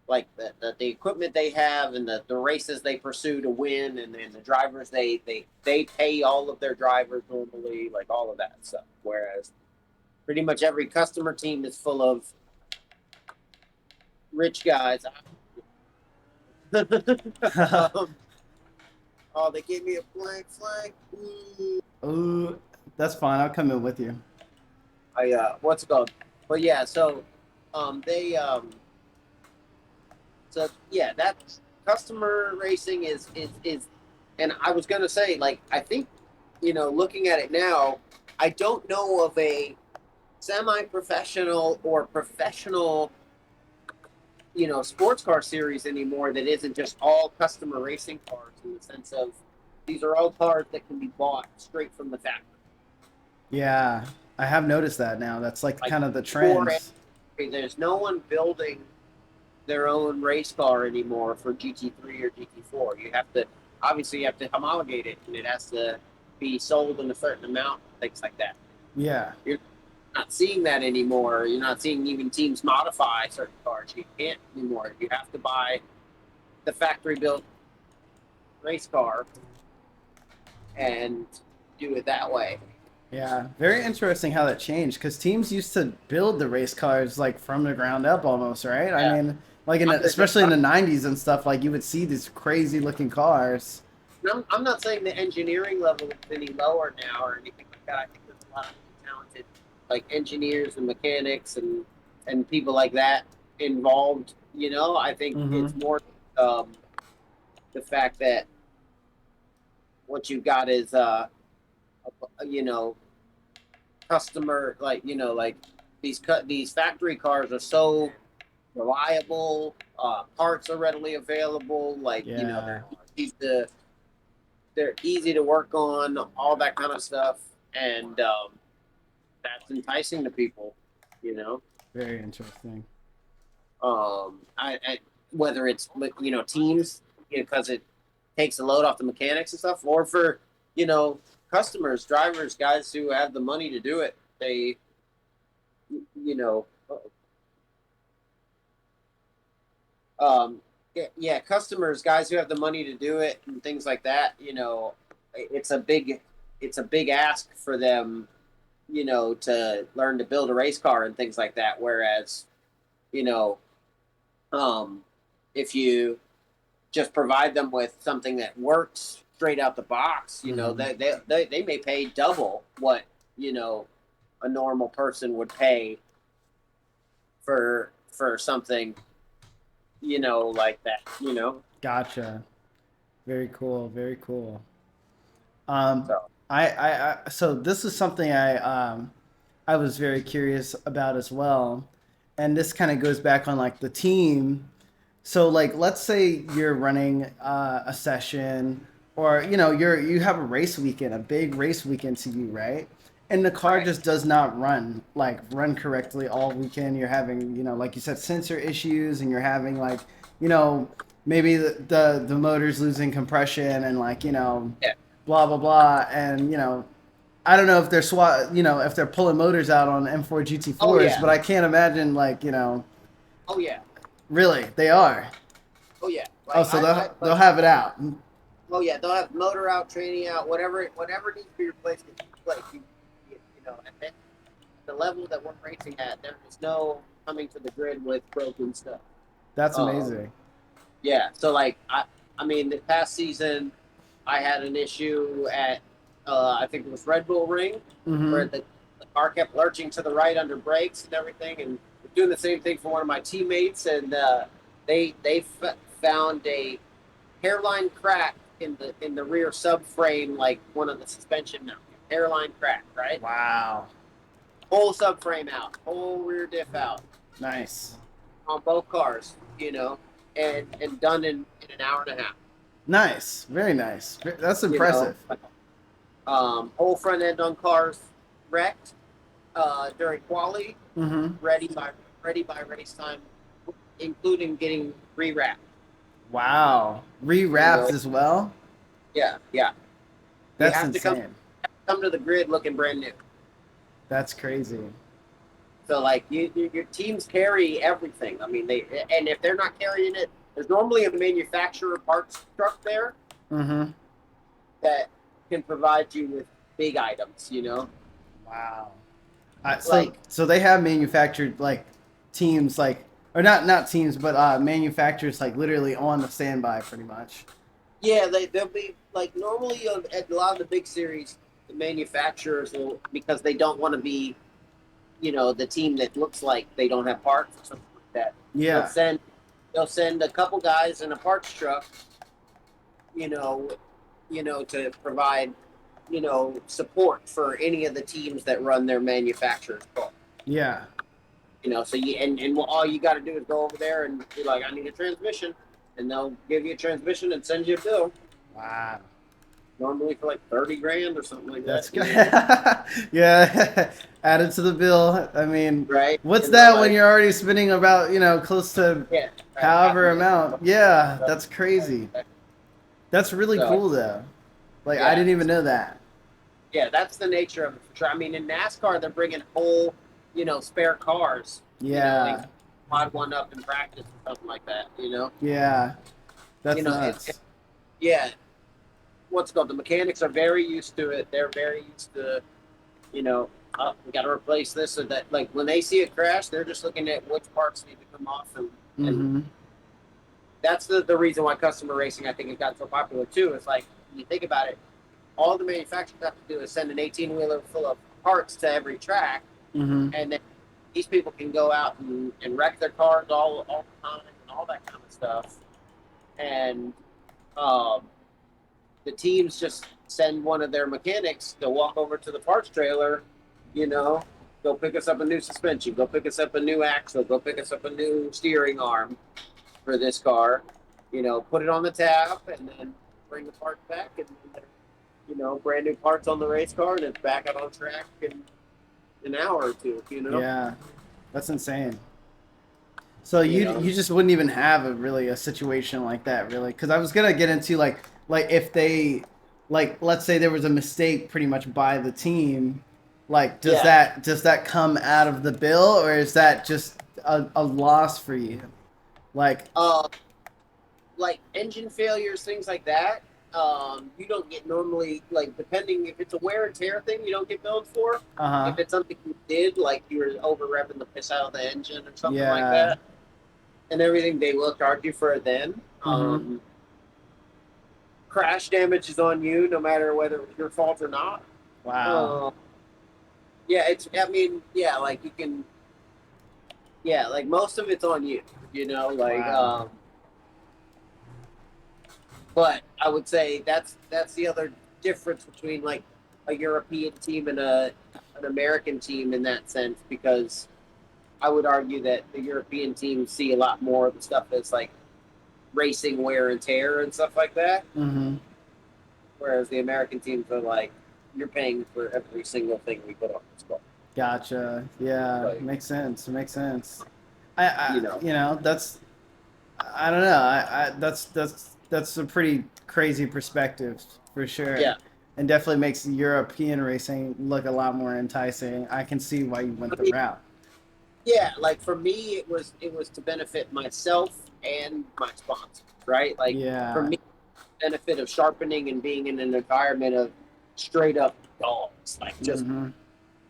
like the equipment they have, and the races they pursue to win, and then the drivers, they pay all of their drivers normally, like all of that stuff. Whereas pretty much every customer team is full of rich guys. um, oh, they gave me a blank flag. Ooh. Ooh, that's fine. I'll come in with you. What's it called? But yeah, so they so yeah, that customer racing is And I was gonna say, like, I think, looking at it now, I don't know of a semi-professional or professional, sports car series anymore that isn't just all customer racing cars in the sense of these are all cars that can be bought straight from the factory. Yeah, I have noticed that now. That's like Like kind of the for trends. there's no one building their own race car anymore for GT3 or GT4. You have to homologate it, and it has to be sold in a certain amount, things like that. Yeah. You're not seeing that anymore. You're not seeing even teams modify certain cars. You can't anymore. You have to buy the factory built race car and do it that way. Yeah, very interesting how that changed because teams used to build the race cars like from the ground up almost, right? I Yeah, mean, like I'm, especially in the '90s and stuff, like you would see these crazy looking cars. I'm not saying the engineering level is any lower now or anything like that. I think there's a lot of talented like engineers and mechanics and people like that involved. I think Mm-hmm. it's more um, the fact that what you've got is you know customer like these factory cars are so reliable. Parts are readily available. Like Yeah, they're easy to work on. All that kind of stuff, and that's enticing to people. You know, very interesting. I whether it's teams because it takes the load off the mechanics and stuff, or for you know customers, drivers, guys who have the money to do it. They you know um, yeah, customers, guys who have the money to do it and things like that. It's a big, it's a big ask for them. To learn to build a race car and things like that. Whereas, you know, um, if you just provide them with something that works straight out the box, Mm-hmm. they may pay double what you know a normal person would pay for something like that. Gotcha. Very cool. Very cool. Um, So so this is something I was very curious about as well, and this kind of goes back on like the team. So like, let's say you're running a session, or you have a race weekend, a big race weekend to you, right? And the car right. just does not run correctly all weekend. You're having like you said, sensor issues, and you're having like you know maybe the motor's losing compression, and like Yeah. blah blah blah, and I don't know if they're if they're pulling motors out on M4 Oh GT4s, yeah. but I can't imagine like Oh yeah. really they are. Oh yeah. Oh, Like so I they'll like. have it out. Oh yeah. They'll have motor out, training out, whatever needs to be replaced gets replaced. At the level that we're racing at, there is no coming to the grid with broken stuff. That's Um, amazing. yeah. So like I mean, the past season, I had an issue at I think it was Red Bull Ring where Mm-hmm. the car kept lurching to the right under brakes and everything, and doing the same thing for one of my teammates, and they found a hairline crack in the rear subframe, like one of the suspension mounts. Hairline crack, right? Wow. Whole subframe out, whole rear diff out Nice. on both cars, and done in an hour and a half. Nice. Very nice. That's You know, impressive. whole front end on cars wrecked during quali, Mm-hmm. ready by race time, including getting rewrapped. Wow. You know, Rewrapped as well. yeah, yeah. You That's have to insane. come to the grid looking brand new. That's crazy. So like your teams carry everything. I mean and if they're not carrying it, there's normally a manufacturer parts truck there Mm-hmm. that can provide you with big items. Wow. So Like so they have manufactured like teams like or not teams but manufacturers like literally on the standby pretty much. yeah, they'll be like normally at a lot of the big series, the manufacturers will because they don't want to be the team that looks like they don't have parts or something like that. They'll Yeah. send they'll send a couple guys in a parts truck, you know, to provide, support for any of the teams that run their manufacturer's car. Yeah. So and all you got to do is go over there and be like, I need a transmission, and they'll give you a transmission and send you a bill. Wow. Normally for like 30 grand or something like That's that. good. Yeah. Added to the bill. I mean, Right? what's that when Like, you're already spending about, close to yeah, right, half a however million. amount? Yeah, that's crazy. That's really So cool though. Like I yeah, didn't even know that. yeah, that's the nature of it for sure. I mean, in NASCAR, they're bringing whole, spare cars, and Yeah. mod one up in practice or something like that. Yeah. You That's know, it, nuts. yeah. What's it called? The mechanics are very used to it. They're very used to, we got to replace this or that. Like when they see it crash, they're just looking at which parts need to come off, and Mm-hmm. that's the reason why customer racing I think has got so popular too. It's like when you think about it, all the manufacturers have to do is send an 18-wheeler full of parts to every track, Mm-hmm. and then these people can go out and wreck their cars all the time and all that kind of stuff. And um, the teams just send one of their mechanics to walk over to the parts trailer, you know, go pick us up a new suspension, go pick us up a new axle, go pick us up a new steering arm for this car, put it on the tab, and then bring the parts back, and brand new parts on the race car, and it's back out on track in an hour or two. Yeah. That's insane. So You you know, you just wouldn't even have a situation like that really, because I was gonna get into like if they like let's say there was a mistake pretty much by the team, like does yeah. that come out of the bill or is that just a loss for you? Like Uh, like engine failures, things like that. You don't get normally, like, depending if it's a wear and tear thing, you don't get billed for. uh-huh. If it's something you did, like you were over revving the piss out of the engine or something like Yeah. that, and everything, they will charge you for it then. Mm-hmm. Crash damage is on you, no matter whether it was your fault or not. Wow. Uh, yeah, I mean, yeah, like you can, yeah, like most of it's on you, like, Wow. but I would say that's the other difference between like a European team and an American team in that sense, because I would argue that the European teams see a lot more of the stuff that's like racing wear and tear and stuff like that, Mm-hmm. whereas the American teams are like, you're paying for every single thing we put on this car. Gotcha. Yeah, Like, makes sense. Makes sense. I you know, that's I don't know. That's a pretty crazy perspective for sure, yeah, and definitely makes European racing look a lot more enticing. I can see why you went I the mean, route. yeah, like for me, it was to benefit myself and my sponsor, right? Like for Yeah. me, benefit of sharpening and being in an environment of straight up dogs, like just Mm-hmm.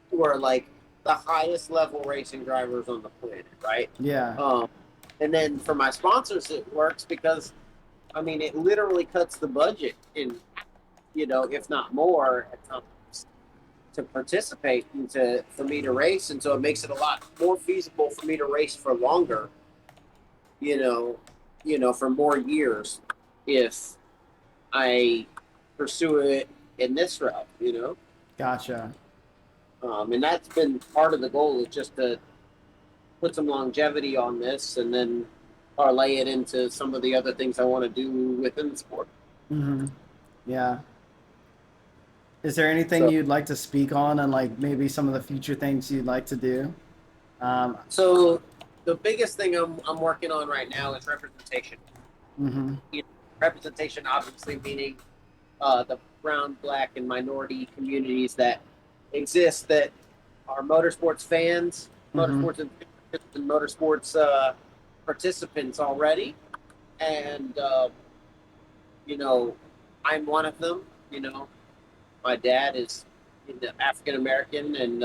who are like the highest level racing drivers on the planet, right? Yeah. Um, and then for my sponsors, it works because I mean, it literally cuts the budget in, if not more at times to participate and for me to race, and so it makes it a lot more feasible for me to race for longer, you know, for more years if I pursue it in this route. Gotcha. And that's been part of the goal, is just to put some longevity on this and then parlay it into some of the other things I want to do within the sport. Mm-hmm. Yeah. Is there anything So, you'd like to speak on, and like maybe some of the future things you'd like to do? Um, so the biggest thing I'm working on right now is representation. mm-hmm. Representation, obviously, meaning the brown, black, and minority communities that exist, that are motorsports fans, Mm-hmm. motorsports enthusiasts, and motorsports participants already. And, you know, I'm one of them. My dad is African American, and,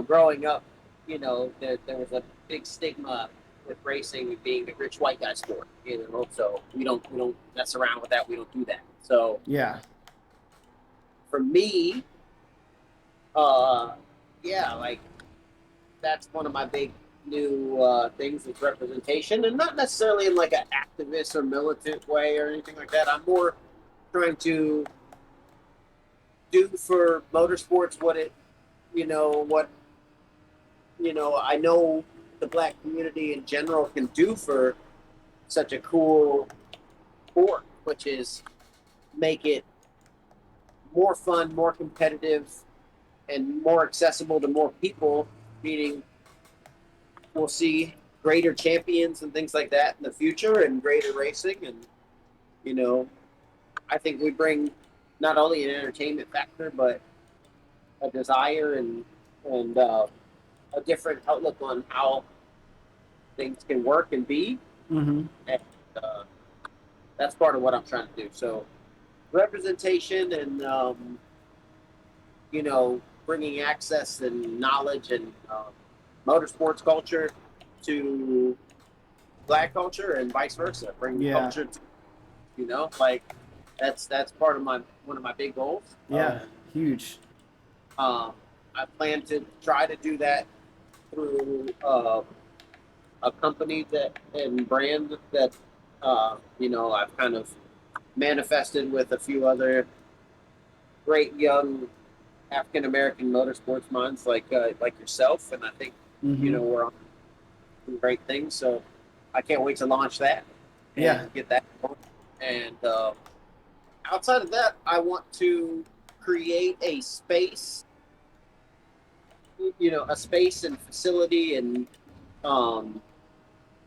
growing up, there was a big stigma with racing being a rich white guy sport. So we don't mess around with that. We don't do that. So Yeah. for me, uh, yeah, like that's one of my big new things is representation, and not necessarily in like an activist or militant way or anything like that. I'm more trying to do for motorsports what it, what, I know the black community in general can do for such a cool sport, which is make it more fun, more competitive, and more accessible to more people, meaning we'll see greater champions and things like that in the future and greater racing. And, you know, I think we bring not only an entertainment factor, but a desire and a different outlook on how things can work and be. Mm-hmm. And uh, that's part of what I'm trying to do. So representation and, bringing access and knowledge and motorsports culture to black culture and vice versa. Bring Yeah. culture to, like that's part of my one of my big goals. Yeah. Huge. Um, I plan to try to do that through a company that and brand that I've kind of manifested with a few other great young African American motorsports minds like yourself, and I think Mm-hmm. we're on some great things. So I can't wait to launch that Yeah. and get that going. And outside of that, I want to create a space and facility and um,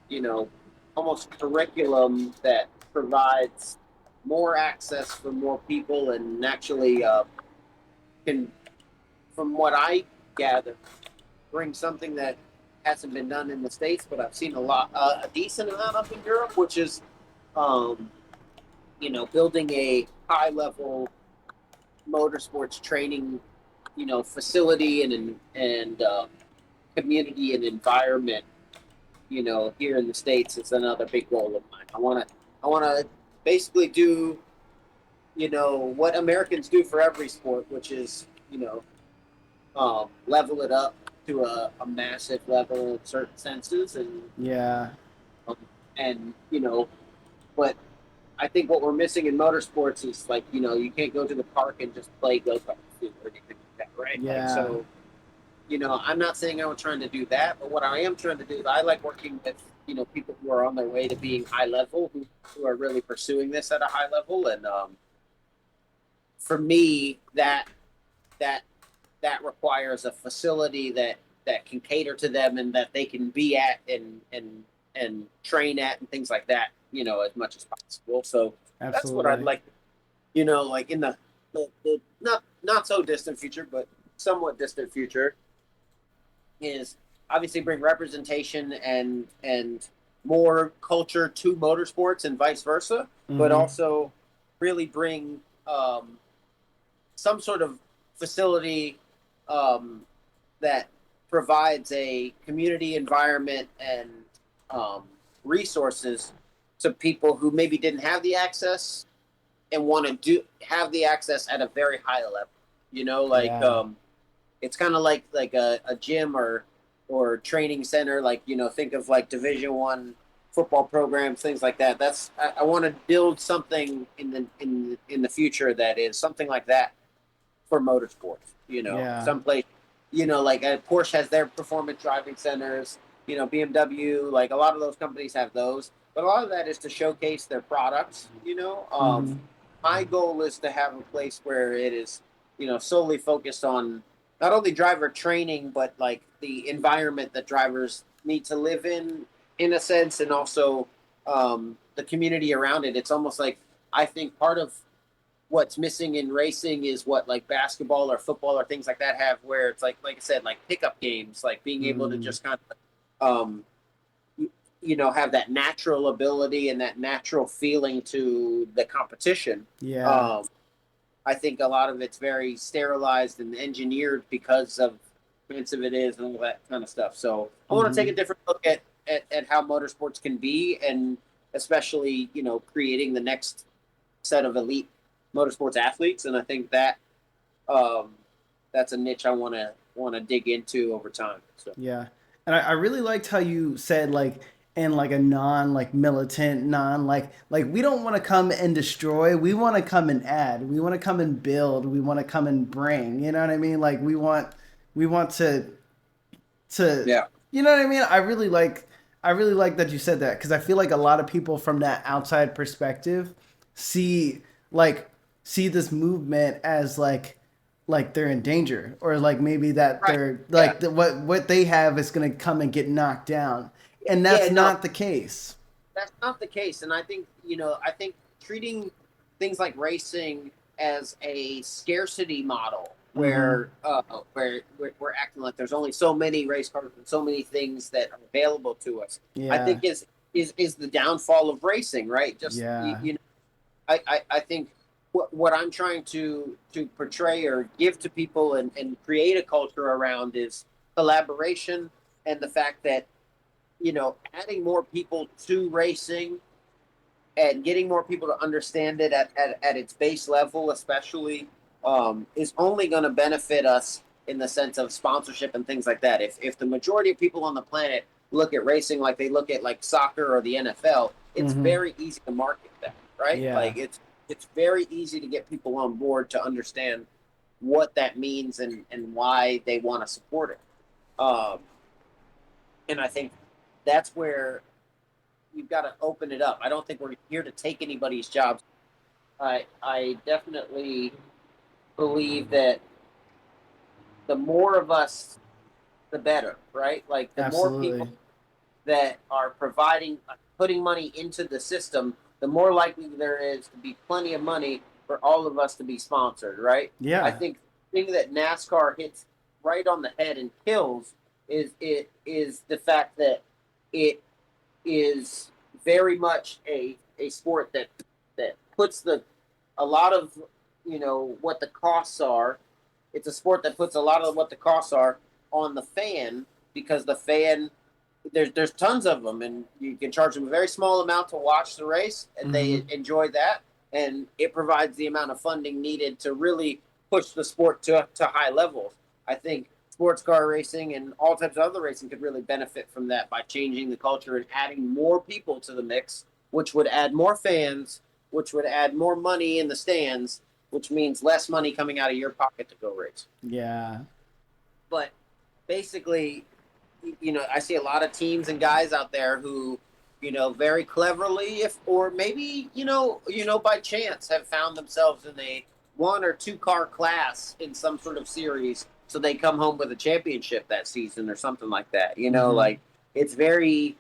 you know, almost curriculum that provides more access for more people and actually can, from what I gather, bring something that hasn't been done in the States, but I've seen a decent amount of in Europe, which is, um, building a high level motorsports training, facility and community and environment. Here in the States is another big goal of mine. I want to basically do, what Americans do for every sport, which is, level it up to a massive level in certain senses, Yeah. um, and but I think what we're missing in motorsports is like you can't go to the park and just play go karts or anything like that, right? Like Yeah. so, I'm not saying I'm trying to do that, but what I am trying to do is I like working with people who are on their way to being high level, who are really pursuing this at a high level, and for me that that requires a facility that can cater to them and that they can be at and train at and things like that, as much as possible. So that's what I'd Absolutely. like, like in the not so distant future, but somewhat distant future, is obviously bring representation and more culture to motorsports and vice versa, but Mm-hmm. also really bring some sort of facility um, that provides a community environment and um, resources to people who maybe didn't have the access and want to do have the access at a very high level. Like Yeah. it's kind of like a gym or training center. Like think of like Division 1 football programs, things like that. I want to build something in the future that is something like that for motorsports. Yeah. Someplace, like Porsche has their performance driving centers. BMW, like a lot of those companies have those, but a lot of that is to showcase their products. Mm-hmm. My goal is to have a place where it is, solely focused on not only driver training, but like the environment that drivers need to live in a sense, and also the community around it. It's almost like I think part of what's missing in racing is what like basketball or football or things like that have, where it's like I said, like pickup games, like being able to Mm. just kind of have that natural ability and that natural feeling to the competition. Yeah. um, I think a lot of it's very sterilized and engineered because of how expensive it is and all that kind of stuff. So I want to take Mm-hmm. a different look at how motorsports can be, and especially creating the next set of elite motorsports athletes. And I think that um, that's a niche I want to dig into over time. So Yeah. And I really liked how you said like in like a non like militant, non like we don't want to come and destroy. We want to come and add. We want to come and build. We want to come and bring. You know what I mean? Like we want to Yeah. you know what I mean? I really like that you said that because I feel like a lot of people from that outside perspective see like see this movement as like they're in danger or like maybe that Right. they're Yeah. like what they have is going to come and get knocked down, and Yeah. that's No, not the case. that's not the case. And I think, I think treating things like racing as a scarcity model Mm-hmm. where we're acting like there's only so many race cars and so many things that are available to us, I Yeah. think is the downfall of racing, right? Just, Yeah. I think what I'm trying to portray or give to people and create a culture around is collaboration and the fact that adding more people to racing and getting more people to understand it at its base level, especially, is only going to benefit us in the sense of sponsorship and things like that. If the majority of people on the planet look at racing like they look at like soccer or the NFL, it's Mm-hmm. very easy to market that, right? Yeah. Like it's very easy to get people on board to understand what that means and why they want to support it. Um, and I think that's where you've got to open it up. I don't think we're here to take anybody's jobs. I definitely believe that the more of us, the better, right? Like the more people Absolutely. that are putting money into the system, the more likely there is to be plenty of money for all of us to be sponsored, right? I Yeah. think the thing that NASCAR hits right on the head and kills is the fact that it is very much a sport that puts the a lot of what the costs are. It's a sport that puts a lot of what the costs are on the fan because the fan there's tons of them and you can charge them a very small amount to watch the race and they Mm-hmm. enjoy that and it provides the amount of funding needed to really push the sport to high levels. I think sports car racing and all types of other racing could really benefit from that by changing the culture and adding more people to the mix, which would add more fans, which would add more money in the stands, which means less money coming out of your pocket to go race. Yeah. But basically, I see a lot of teams and guys out there who, very cleverly, if or maybe by chance, have found themselves in a one or two car class in some sort of series, so they come home with a championship that season or something like that. Mm-hmm. Like it's very,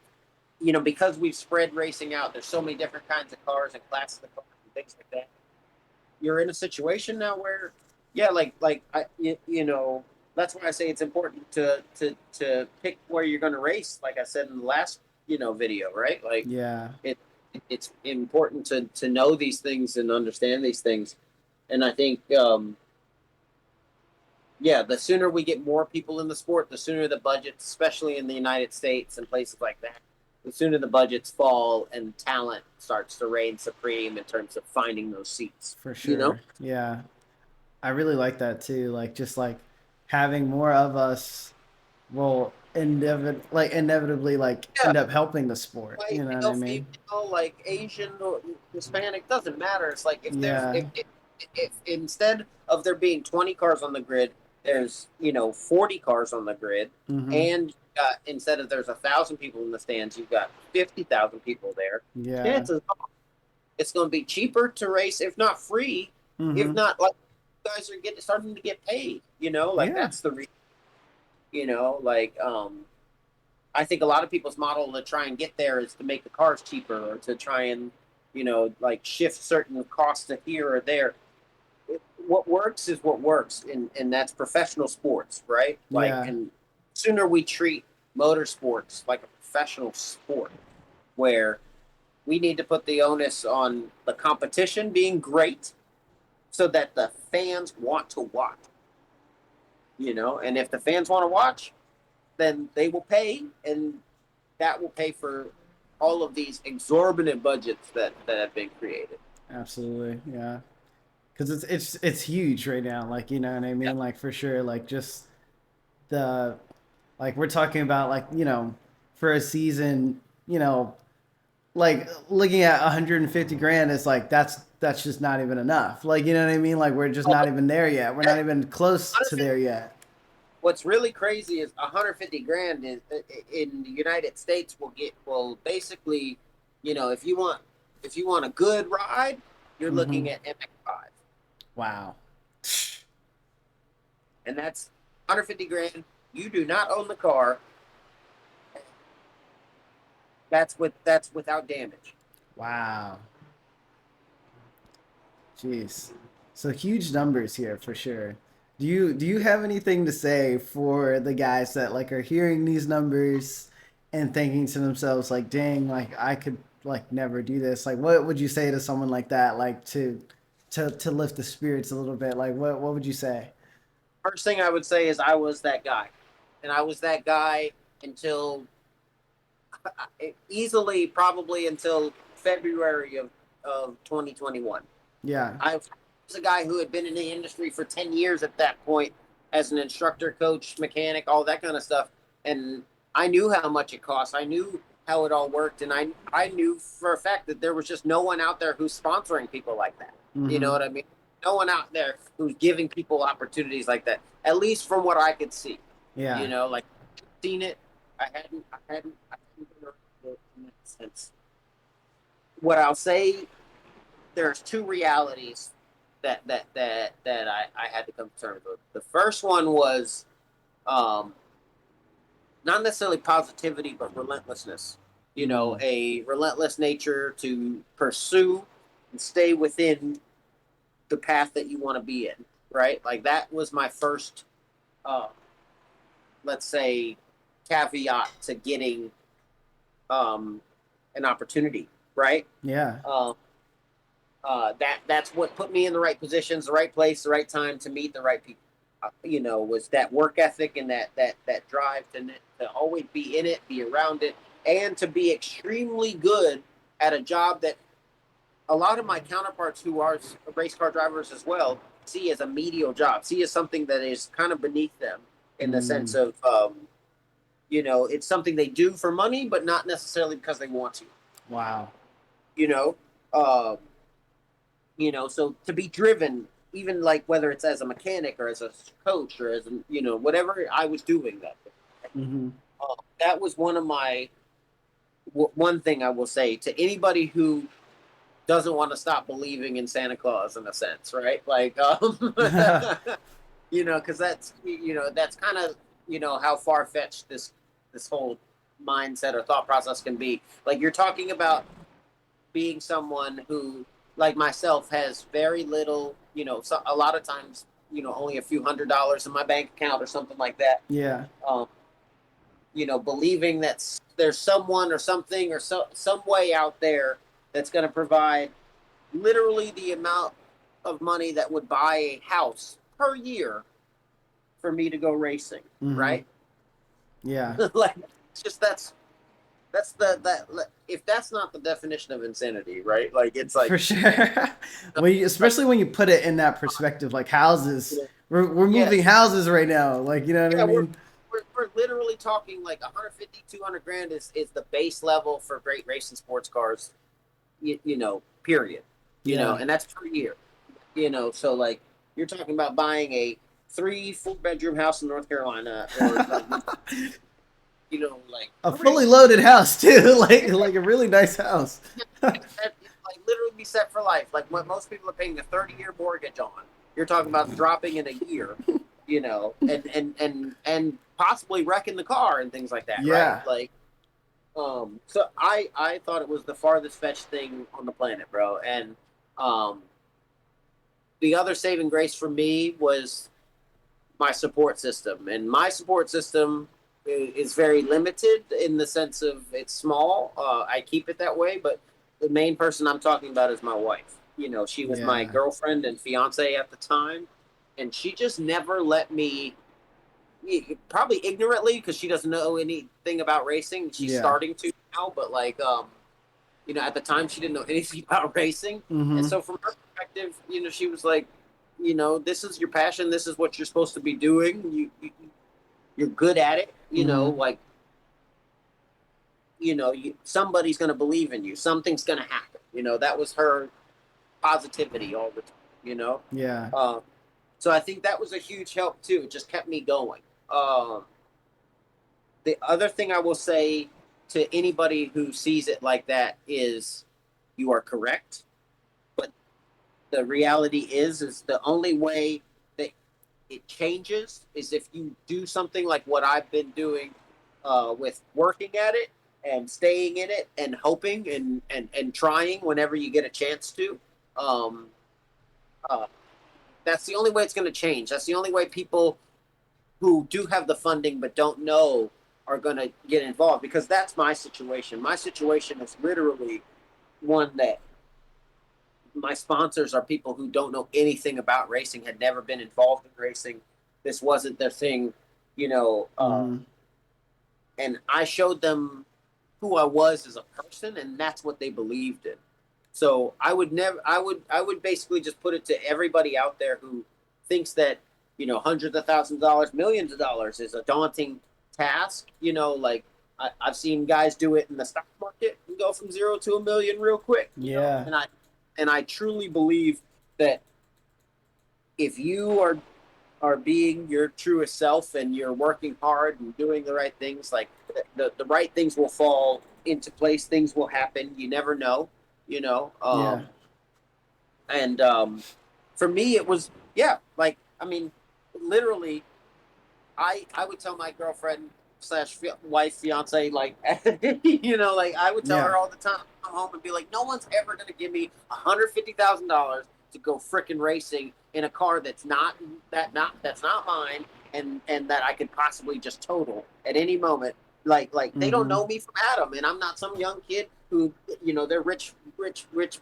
because we've spread racing out. There's so many different kinds of cars and classes of cars and things like that. You're in a situation now where, yeah, that's why I say it's important to pick where you're going to race. Like I said in the last video, right? Like Yeah. it it's important to know these things and understand these things. And I think yeah, the sooner we get more people in the sport, the sooner the budgets, especially in the United States and places like that, the sooner the budgets fall and talent starts to reign supreme in terms of finding those seats. For You know? sure. Yeah. I really like that too. Like just like having more of us will inevitably like Yeah, end up helping the sport. white, You know what I male, mean? female, like Asian or Hispanic, doesn't matter. It's like if there's Yeah. if instead of there being 20 cars on the grid, there's 40 cars on the grid, Mm-hmm. and instead of there's 1,000 people in the stands, you've got 50,000 people there. Yeah. Chances are it's going to be cheaper to race, if not free, if Mm-hmm. not like guys are starting to get paid. Like Yeah. that's the reason. Like I think a lot of people's model to try and get there is to make the cars cheaper or to try and, like shift certain costs to here or there. What works is what works, and that's professional sports, right? Like, Yeah. and sooner we treat motorsports like a professional sport where we need to put the onus on the competition being great so that the fans want to watch, and if the fans want to watch, then they will pay, and that will pay for all of these exorbitant budgets that have been created. Absolutely. Yeah. Because it's huge right now. Like you know what I Yeah, mean? Like for sure. Like just the like we're talking about like for a season. you know, like looking at 150 grand is like that's just not even enough. Like, you know what I mean? Like we're just Oh, not even there yet. We're not even close to there yet. what's really crazy is 150 grand in the United States will basically, if you want a good ride, you're Mm-hmm. looking at MX5, Wow. and that's 150 grand. You do not own the car. That's without damage. Wow. Jeez. So huge numbers here for sure. Do you have anything to say for the guys that like are hearing these numbers and thinking to themselves like, "Dang, like I could like never do this." Like what would you say to someone like that like to lift the spirits a little bit? Like what would you say? First thing I would say is I was that guy, and I was that guy until easily probably until February of 2021. Yeah. I was a guy who had been in the industry for 10 years at that point as an instructor, coach, mechanic, all that kind of stuff. And I knew how much it cost. I knew how it all worked. And I knew for a fact that there was just no one out there who's sponsoring people like that. You know Mm-hmm. what I mean? No one out there who's giving people opportunities like that, at least from what I could see. Yeah. Like seen it. I hadn't been around it in that sense. What I'll say, there's two realities that I had to come to terms with. The first one was um, not necessarily positivity, but relentlessness. Mm. A relentless nature to pursue and stay within the path that you want to be in. Right, like that was my first, uh, let's say, caveat to getting an opportunity. Right. Yeah. Um, that's what put me in the right positions, the right place, the right time to meet the right people. Was that work ethic and that drive to always be in it, be around it, and to be extremely good at a job that a lot of my counterparts who are race car drivers as well see as a medial job, see as something that is kind of beneath them in the sense Mm. of, it's something they do for money, but not necessarily because they want to. Wow. You know, um, so to be driven, even like whether it's as a mechanic or as a coach or as whatever I was doing that day, Mm-hmm. that was one of my one thing I will say to anybody who doesn't want to stop believing in Santa Claus in a sense, right? Like, because that's kind of how far fetched this whole mindset or thought process can be. Like you're talking about being someone who, like myself, has very little, so a lot of times, only a few $100s in my bank account or something like that. Yeah. Um, believing that there's someone or something or some way out there that's going to provide literally the amount of money that would buy a house per year for me to go racing, Mm-hmm. right? Yeah. Like, it's just that's that if that's not the definition of insanity, right? Like it's like For sure. like Especially when you put it in that perspective, like houses. We're moving yes, houses right now. Like, you know what I yeah, mean? we're literally talking like 150, 200 grand is the base level for great racing sports cars, period. Yeah. And that's per year. So like you're talking about buying a 3 4 bedroom house in North Carolina, or like like A fully three, loaded house too, like a really nice house. that like literally be set for life. Like what most people are paying a 30-year mortgage on. You're talking about dropping in a year, and possibly wrecking the car and things like that, right? Yeah. Like, so I thought it was the farthest fetched thing on the planet, bro. And um, the other saving grace for me was my support system, and my support system is very limited in the sense of it's small. I keep it that way, but the main person I'm talking about is my wife. She was my Yeah. girlfriend and fiance at the time, and she just never let me. Probably ignorantly because she doesn't know anything about racing. She's Yeah. starting to now, but like at the time she didn't know anything about racing, and Mm-hmm. so from her perspective, she was like, this is your passion, this is what you're supposed to be doing. You're good at it, Mm-hmm. like somebody's going to believe in you. Something's going to happen. That was her positivity all the time. You know, Yeah. um, so I think that was a huge help too. It just kept me going. The other thing I will say to anybody who sees it like that is, you are correct, but the reality is the only way that it changes is if you do something like what I've been doing, with working at it and staying in it and hoping and trying whenever you get a chance to. Um, uh, that's the only way it's going to change. That's the only way people who do have the funding but don't know are going to get involved, because that's my situation. My situation is literally one that my sponsors are people who don't know anything about racing, had never been involved in racing. This wasn't their thing, you know. Mm-hmm. And I showed them who I was as a person, and that's what they believed in. So I would never, I would basically just put it to everybody out there who thinks that, hundreds of thousands of dollars, millions of dollars is a daunting task. Like I've seen guys do it in the stock market and go from 0 to a million real quick. Yeah. And I truly believe that if you are being your truest self and you're working hard and doing the right things, like the right things will fall into place. Things will happen. You never know, you know. Yeah. And For me, it was, yeah. Like, I mean, literally, I would tell my girlfriend slash wife, fiance, like, like I would tell Yeah. her all the time, come home and be like, no one's ever gonna give me $150,000 to go freaking racing in a car that's not mine, and that I could possibly just total at any moment. Like they don't Mm-hmm. know me from Adam, and I'm not some young kid who, they're rich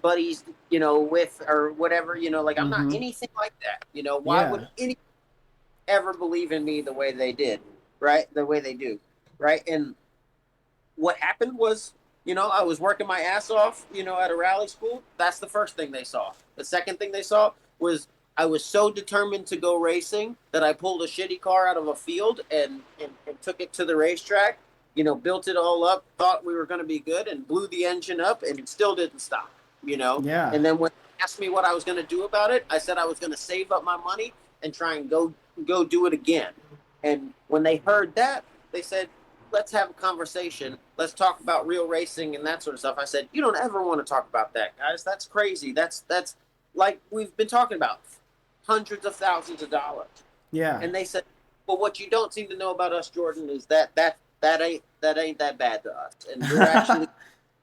buddies, with or whatever. Like, I'm not Mm-hmm. anything like that. Why would Yeah. any ever believe in me the way they did, right? The way they do, right? And what happened was, I was working my ass off, at a rally school. That's the first thing they saw. The second thing they saw was I was so determined to go racing that I pulled a shitty car out of a field and took it to the racetrack, built it all up, thought we were going to be good, and blew the engine up, and it still didn't stop, Yeah. And then when they asked me what I was going to do about it, I said I was going to save up my money and try and go do it again. And when they heard that, they said, let's have a conversation. Let's talk about real racing and that sort of stuff. I said, you don't ever want to talk about that, guys. That's crazy. That's like we've been talking about, hundreds of thousands of dollars. Yeah. And they said, well, what you don't seem to know about us, Jordan, is that ain't that bad to us. And we're actually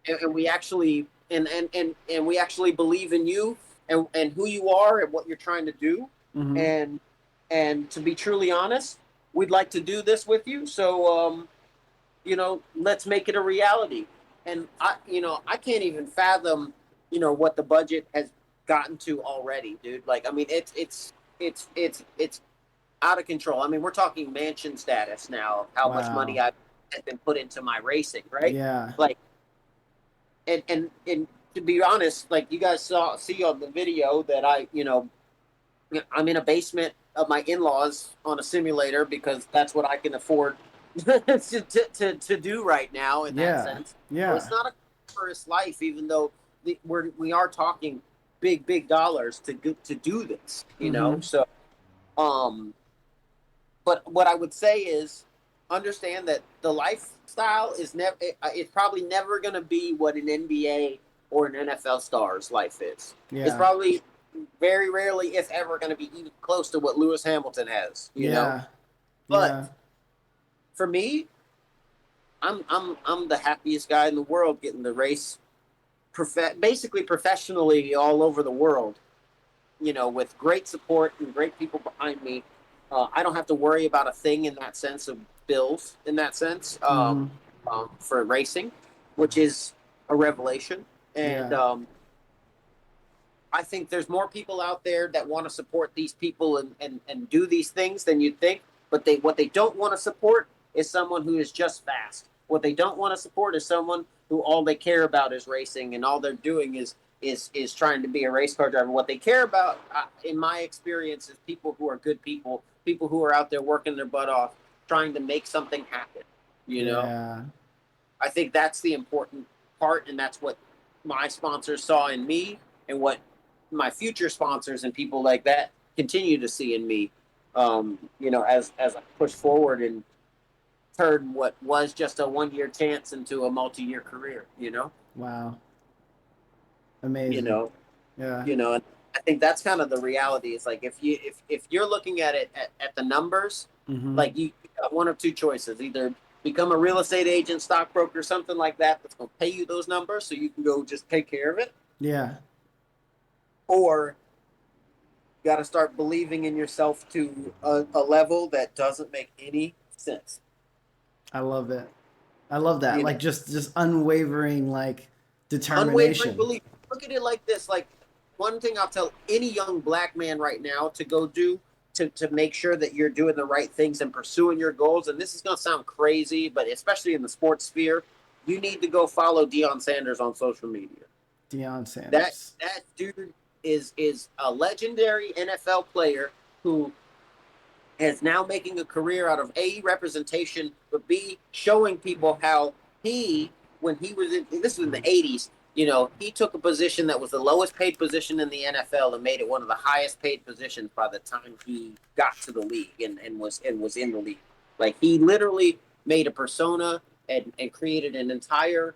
and we actually and we actually believe in you and who you are and what you're trying to do. Mm-hmm. And to be truly honest, we'd like to do this with you. So let's make it a reality. And I can't even fathom, what the budget has gotten to already, dude. Like, I mean, it's out of control. I mean, we're talking mansion status now of how much money Wow. I've has been put into my racing, right? Yeah. Like, and to be honest, like you guys see on the video that I'm in a basement of my in-laws on a simulator because that's what I can afford to do right now in that Yeah. sense. So it's Yeah. not a glamorous life, even though we are talking big dollars to do this, Mm-hmm. So, um, but what I would say is understand that the lifestyle is never. It's probably never going to be what an NBA or an NFL star's life is. It's Yeah. probably very rarely, if ever, going to be even close to what Lewis Hamilton has. Yeah. But Yeah. for me, I'm the happiest guy in the world getting to race, basically professionally all over the world. With great support and great people behind me. I don't have to worry about a thing in that sense of bills. In that sense, Mm-hmm. for racing, which is a revelation. And Yeah. I think there's more people out there that want to support these people and do these things than you'd think. But what they don't want to support is someone who is just fast. What they don't want to support is someone who all they care about is racing and all they're doing is trying to be a race car driver. What they care about, in my experience, is people who are good people who are out there working their butt off, trying to make something happen. You know. Yeah. I think that's the important part, and that's what my sponsors saw in me, and what my future sponsors and people like that continue to see in me. As I push forward and turn what was just a 1 year chance into a multi-year career. Wow. You Amazing. know, Yeah. and I think that's kind of the reality. Is like if you're looking at it at the numbers, Mm-hmm. like you got one of two choices: either become a real estate agent, stockbroker, something like that that's going to pay you those numbers so you can go just take care of it, Yeah. or you got to start believing in yourself to a level that doesn't make any sense. I love it. I love that. You know, Like just unwavering like unwavering determination. belief. Look at it like this: like one thing I'll tell any young black man right now to go do to make sure that you're doing the right things and pursuing your goals. And this is going to sound crazy, but especially in the sports sphere, you need to go follow Deion Sanders on social media. Deion That Sanders. that dude is a legendary NFL player who is now making a career out of A, representation, but B, showing people how he, when he was in, this was in the 80s, he took a position that was the lowest paid position in the NFL and made it one of the highest paid positions by the time he got to the league and was in the league. Like he literally made a persona and created an entire,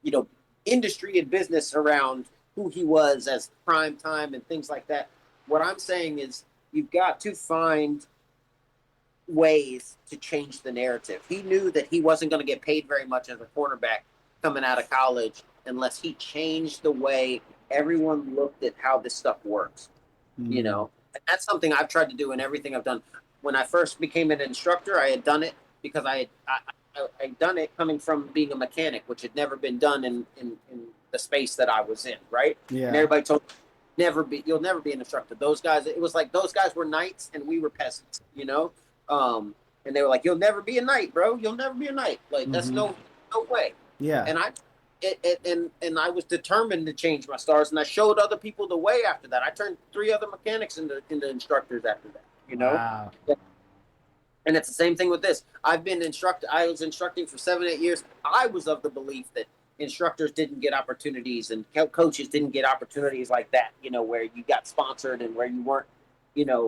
you know, industry and business around who he was as prime time and things like that. What I'm saying is you've got to find ways to change the narrative. He knew that he wasn't going to get paid very much as a quarterback coming out of college unless he changed the way everyone looked at how this stuff works. Mm. And that's something I've tried to do in everything I've done. When I first became an instructor, I had done it because I'd done it coming from being a mechanic, which had never been done in the space that I was in, right? And Yeah. everybody told me, you'll never be an instructor. Those guys, it was like those guys were knights and we were peasants. And they were like, "You'll never be a knight, bro. You'll never be a knight. Like that's Mm-hmm. no way." Yeah. And I was determined to change my stars, and I showed other people the way. After that, I turned three other mechanics into instructors. After that, Wow. and it's the same thing with this. I was instructing for 7 8 years. I was of the belief that instructors didn't get opportunities and coaches didn't get opportunities like that. Where you got sponsored and where you weren't,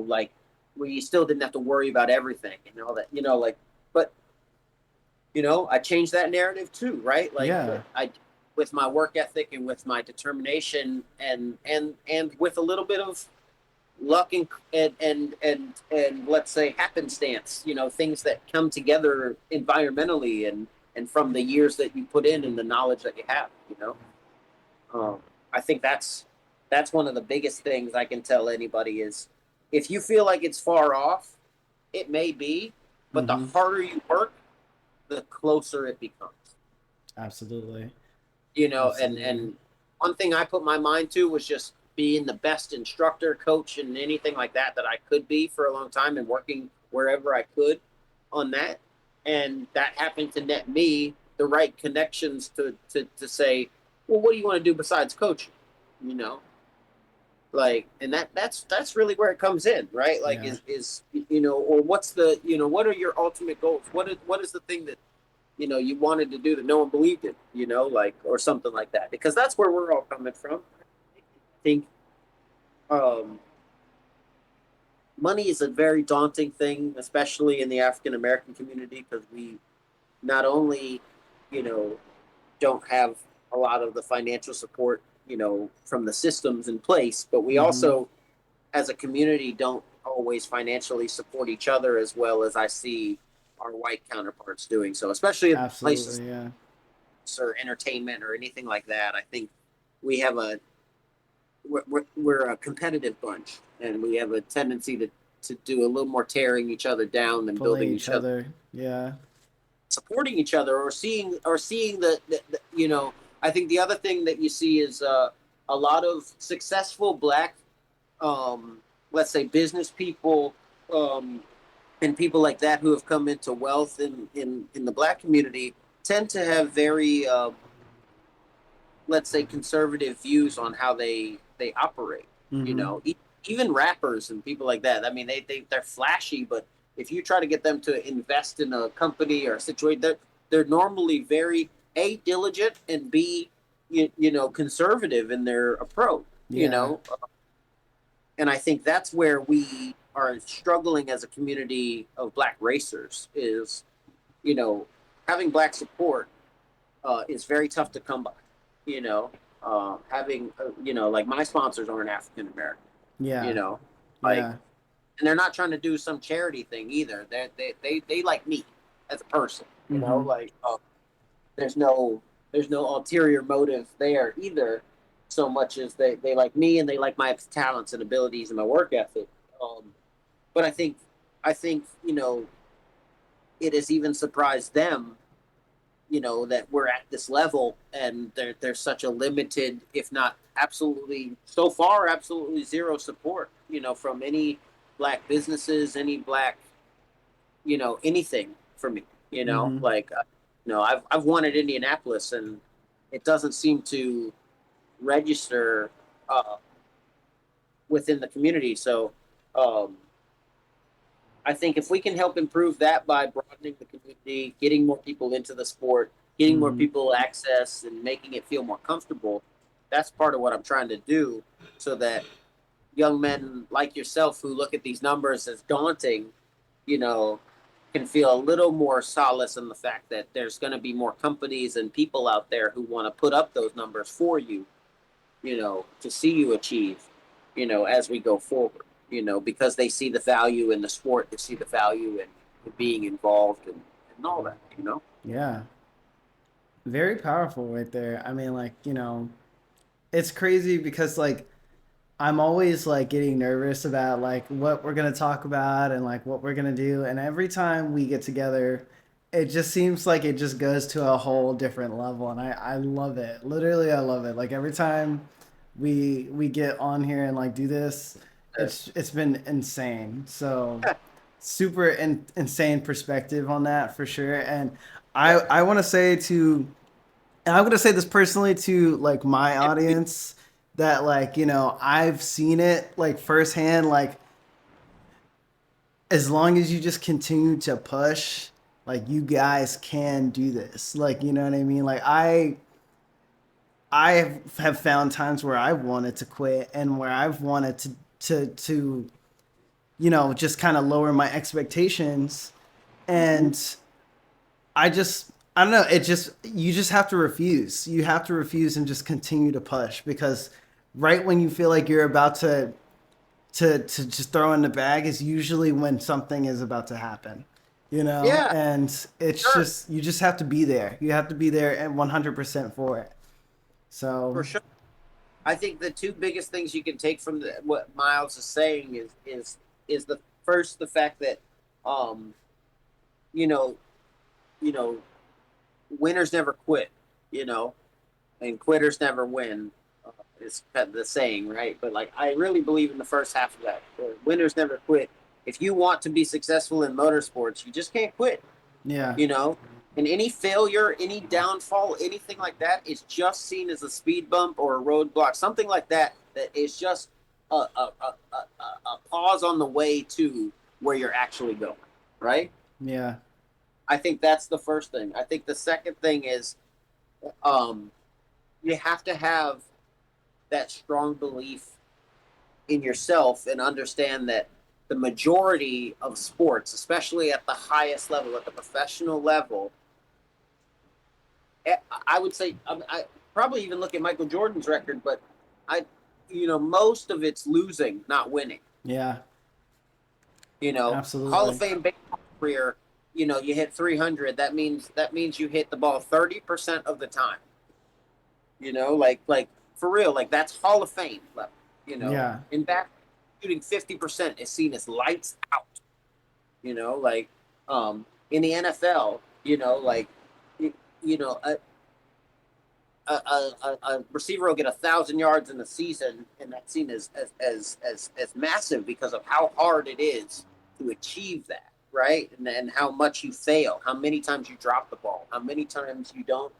like where you still didn't have to worry about everything and all that. Like, but I changed that narrative too, right? Like Yeah. I with my work ethic and with my determination and with a little bit of luck and let's say happenstance, things that come together environmentally and from the years that you put in and the knowledge that you have. um, I think that's one of the biggest things I can tell anybody is if you feel like it's far off, it may be, but the Mm-hmm. harder you work, the closer it becomes. Absolutely. And Absolutely. and one thing I put my mind to was just being the best instructor, coach, and anything like that I could be for a long time, and working wherever I could on that. And that happened to net me the right connections to say, well, what do you want to do besides coaching? You know, like, and that's really where it comes in, right? Like, Yeah. or what's what are your ultimate goals? What is the thing that you wanted to do that no one believed in, like, or something like that. Because that's where we're all coming from. I think um, money is a very daunting thing, especially in the African American community, because we not only, you know, don't have a lot of the financial support, from the systems in place, but we Mm-hmm. also, as a community, don't always financially support each other as well as I see our white counterparts doing so, especially in places Absolutely. Yeah. or entertainment or anything like that. I think we have we're a competitive bunch, and we have a tendency to do a little more tearing each other down than Pulling building each each other, other. Yeah. supporting each other, or seeing the. I think the other thing that you see is a lot of successful black, um, let's say, business people, um, and people like that who have come into wealth in the black community tend to have very let's say conservative views on how they operate. You Mm-hmm. know, even rappers and people like that. I mean, they're flashy, but if you try to get them to invest in a company or a situation, they're normally very A, diligent, and B, conservative in their approach. You Yeah. know, and I think that's where we are struggling as a community of Black racers. Is you know having Black support is very tough to come by. You know, having like my sponsors aren't African American. You Yeah. know, like, Yeah. and they're not trying to do some charity thing either. They like me as a person. Mm-hmm. Like, there's no ulterior motive there either. So much as they like me and they like my talents and abilities and my work ethic. But I think it has even surprised them, that we're at this level and there's such a limited, if not absolutely, so far, absolutely zero support, from any Black businesses, any Black, anything for me, Mm-hmm. like, I've won at Indianapolis and it doesn't seem to register uh, within the community. So, um, I think if we can help improve that by broadening the community, getting more people into the sport, getting more Mm-hmm. people access, and making it feel more comfortable, that's part of what I'm trying to do so that young men like yourself who look at these numbers as daunting, you know, can feel a little more solace in the fact that there's going to be more companies and people out there who want to put up those numbers for you, to see you achieve, as we go forward, because they see the value in the sport, they see the value in being involved and all that, Yeah. Very powerful right there. I mean, like, it's crazy because like I'm always like getting nervous about like what we're gonna talk about and like what we're gonna do. And every time we get together, it just seems like it just goes to a whole different level. And I love it. Literally, I love it. Like every time we get on here and like do this, it's been insane. So super insane perspective on that for sure. And Yeah. I want to say to and I'm gonna say this personally to like my audience that like I've seen it like firsthand. Like as long as you just continue to push, like you guys can do this. Like you know what I mean. Like I have found times where I've wanted to quit and where I've wanted to just kind of lower my expectations Mhm. and I don't know. It just you just have to refuse. You have to refuse and just continue to push because right when you feel like you're about to just throw in the bag is usually when something is about to happen. Yeah, And it's sure, just you just have to be there. You have to be there and 100% for it. So, for sure. I think the two biggest things you can take from what Miles is saying is the fact that, um you know you know winners never quit, you know and quitters never win. It's kind of the saying, right? But like, I really believe in the first half of that. Winners never quit. If you want to be successful in motorsports, you just can't quit. yeah. You know, and any failure, any downfall, anything like that is just seen as a speed bump or a roadblock, something like that. That is just a pause on the way to where you're actually going, right? Yeah. I think that's the first thing. I think the second thing is, um, you have to have that strong belief in yourself and understand that the majority of sports, especially at the highest level, at the professional level, I would say, I probably even look at Michael Jordan's record, but I, most of it's losing, not winning. Yeah. Hall of Absolutely. Fame baseball career, you hit 300. That means you hit the ball 30% of the time. Like for real, like that's Hall of Fame level. Yeah. In back shooting 50% is seen as lights out. Like, in the NFL, like, you, you know, a receiver will get 1,000 yards in a season, and that's seen as massive because of how hard it is to achieve that, right? And how much you fail, how many times you drop the ball, how many times you don't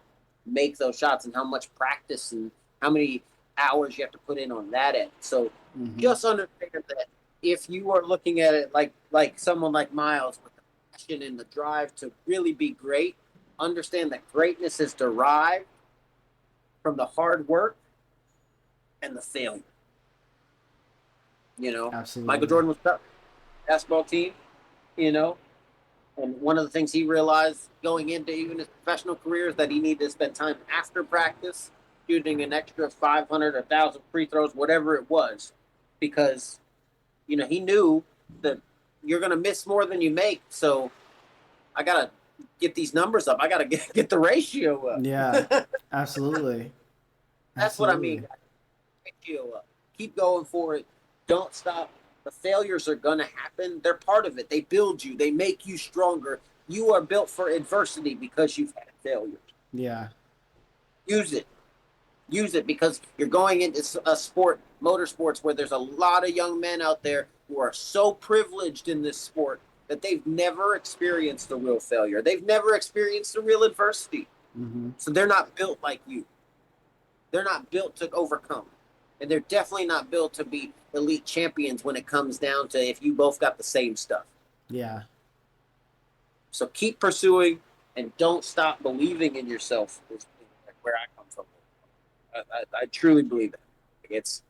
make those shots, and how much practice and how many hours you have to put in on that end. So Mm-hmm. just understand that if you are looking at it like someone like Miles with the passion and the drive to really be great, understand that greatness is derived from the hard work and the failure. You know, Michael Absolutely. Jordan was tough. Basketball team, you know, and one of the things he realized going into even his professional career is that he needed to spend time after practice shooting an extra 500, 1,000 free throws, whatever it was, because, he knew that you're going to miss more than you make. So I got to get these numbers up. I got to get the ratio up. Yeah, absolutely. That's what I mean. Absolutely. Ratio up. Keep going for it. Don't stop. The failures are going to happen. They're part of it. They build you, they make you stronger. You are built for adversity because you've had failures. Yeah. Use it. Use it because you're going into a sport, motorsports, where there's a lot of young men out there who are so privileged in this sport that they've never experienced a real failure. They've never experienced a real adversity. Hmm. So they're not built like you. They're not built to overcome. And they're definitely not built to be elite champions when it comes down to if you both got the same stuff. Yeah. So keep pursuing and don't stop believing in yourself. Is where I come from. I truly believe it. It's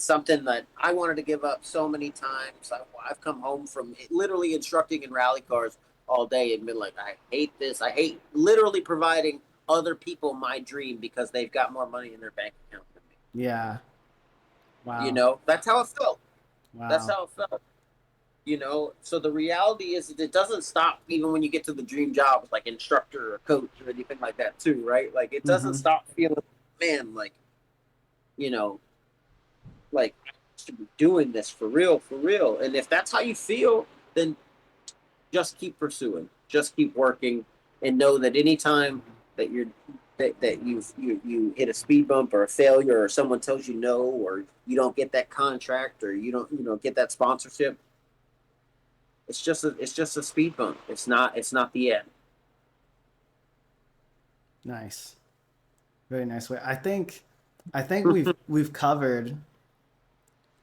something that I wanted to give up so many times. I've come home from literally instructing in rally cars all day and been like, I hate this. I hate literally providing other people my dream because they've got more money in their bank account than me. Yeah. Wow. That's how it felt. That's Wow. how it felt. So the reality is that it doesn't stop even when you get to the dream jobs like instructor or coach or anything like that too, right? Like it doesn't Hmm. stop feeling, man, you know like I should be doing this for real, for real. And if that's how you feel, then just keep pursuing, just keep working, and know that anytime that you hit a speed bump or a failure or someone tells you no or you don't get that contract or you don't get that sponsorship, it's just a speed bump. It's not the end. Nice. Very nice way. I think we've covered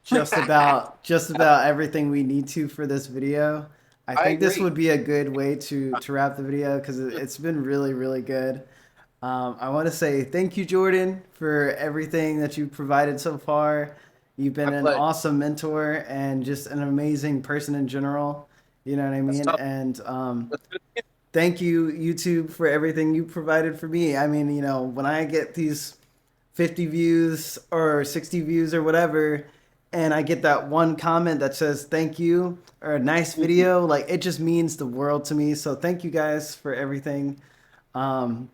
just about everything we need to for this video. I I think this agree. would be a good way to wrap the video because it's been really, really good. I want to say thank you, Jordan, for everything that you've provided so far. You've been My an pleasure. awesome mentor and just an amazing person in general. You know what I Let's mean? talk. And Let's do it. thank you, YouTube, for everything you provided for me. I mean, when I get these 50 views or 60 views or whatever, and I get that one comment that says thank you or a nice Mhm. video, like it just means the world to me. So thank you guys for everything. Um,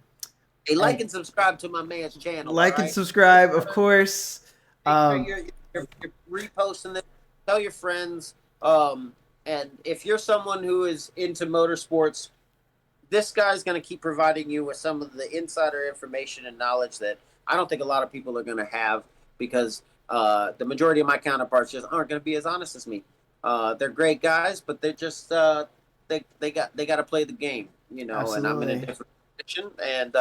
Hey, like and and subscribe to my man's channel. All like and right. Make subscribe, of sure course. make sure Um, you're reposting this. Tell your friends. And if you're someone who is into motorsports, this guy's going to keep providing you with some of the insider information and knowledge that I don't think a lot of people are going to have because the majority of my counterparts just aren't going to be as honest as me. They're great guys, but they're just they got to play the game, And I'm in a Absolutely. different position, and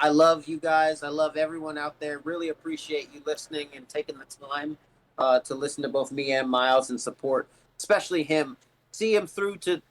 I love you guys. I love everyone out there. Really appreciate you listening and taking the time to listen to both me and Miles and support, especially him. See him through to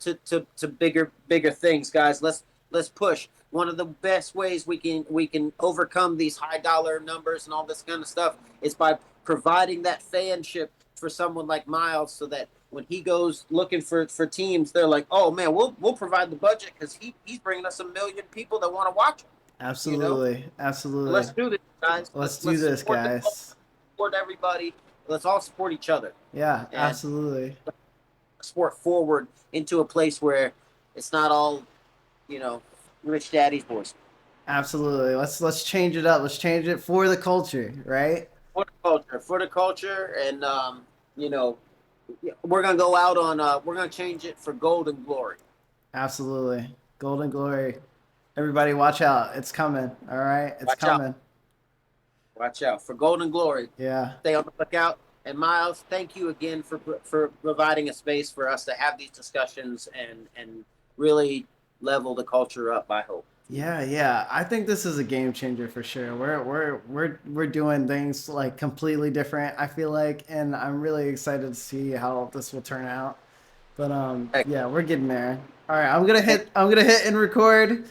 bigger things, guys. Let's push. One of the best ways we can overcome these high dollar numbers and all this kind of stuff is by providing that fanship for someone like Miles, so that when he goes looking for teams, they're like, oh man, we'll provide the budget because he's bringing us 1 million people that want to watch him. You know, Absolutely. Absolutely. let's do this, guys. Let's do Let's this, support the culture, guys. support everybody. Let's all support each other Yeah, and absolutely. sport forward into a place where it's not all you know rich daddy's boys. Absolutely. Let's change it up. Let's change it for the culture, right? For the culture, and you know, we're gonna go out on. We're gonna change it for golden glory. Absolutely. Golden glory. Everybody watch out. It's coming. All right? It's Watch out! coming. Watch out for golden glory. Yeah. Stay on the lookout. And Miles, thank you again for providing a space for us to have these discussions and really level the culture up. I hope. Yeah, yeah. I think this is a game changer for sure. We're doing things like completely different, I feel like, and I'm really excited to see how this will turn out. But Heck, yeah, we're getting there. All right, I'm gonna hit and record.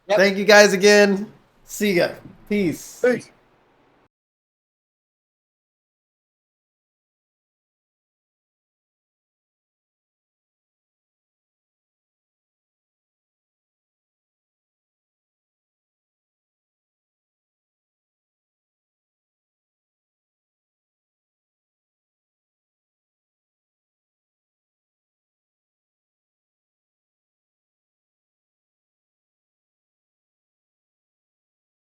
yep. Thank you guys again. See ya. Peace. Peace.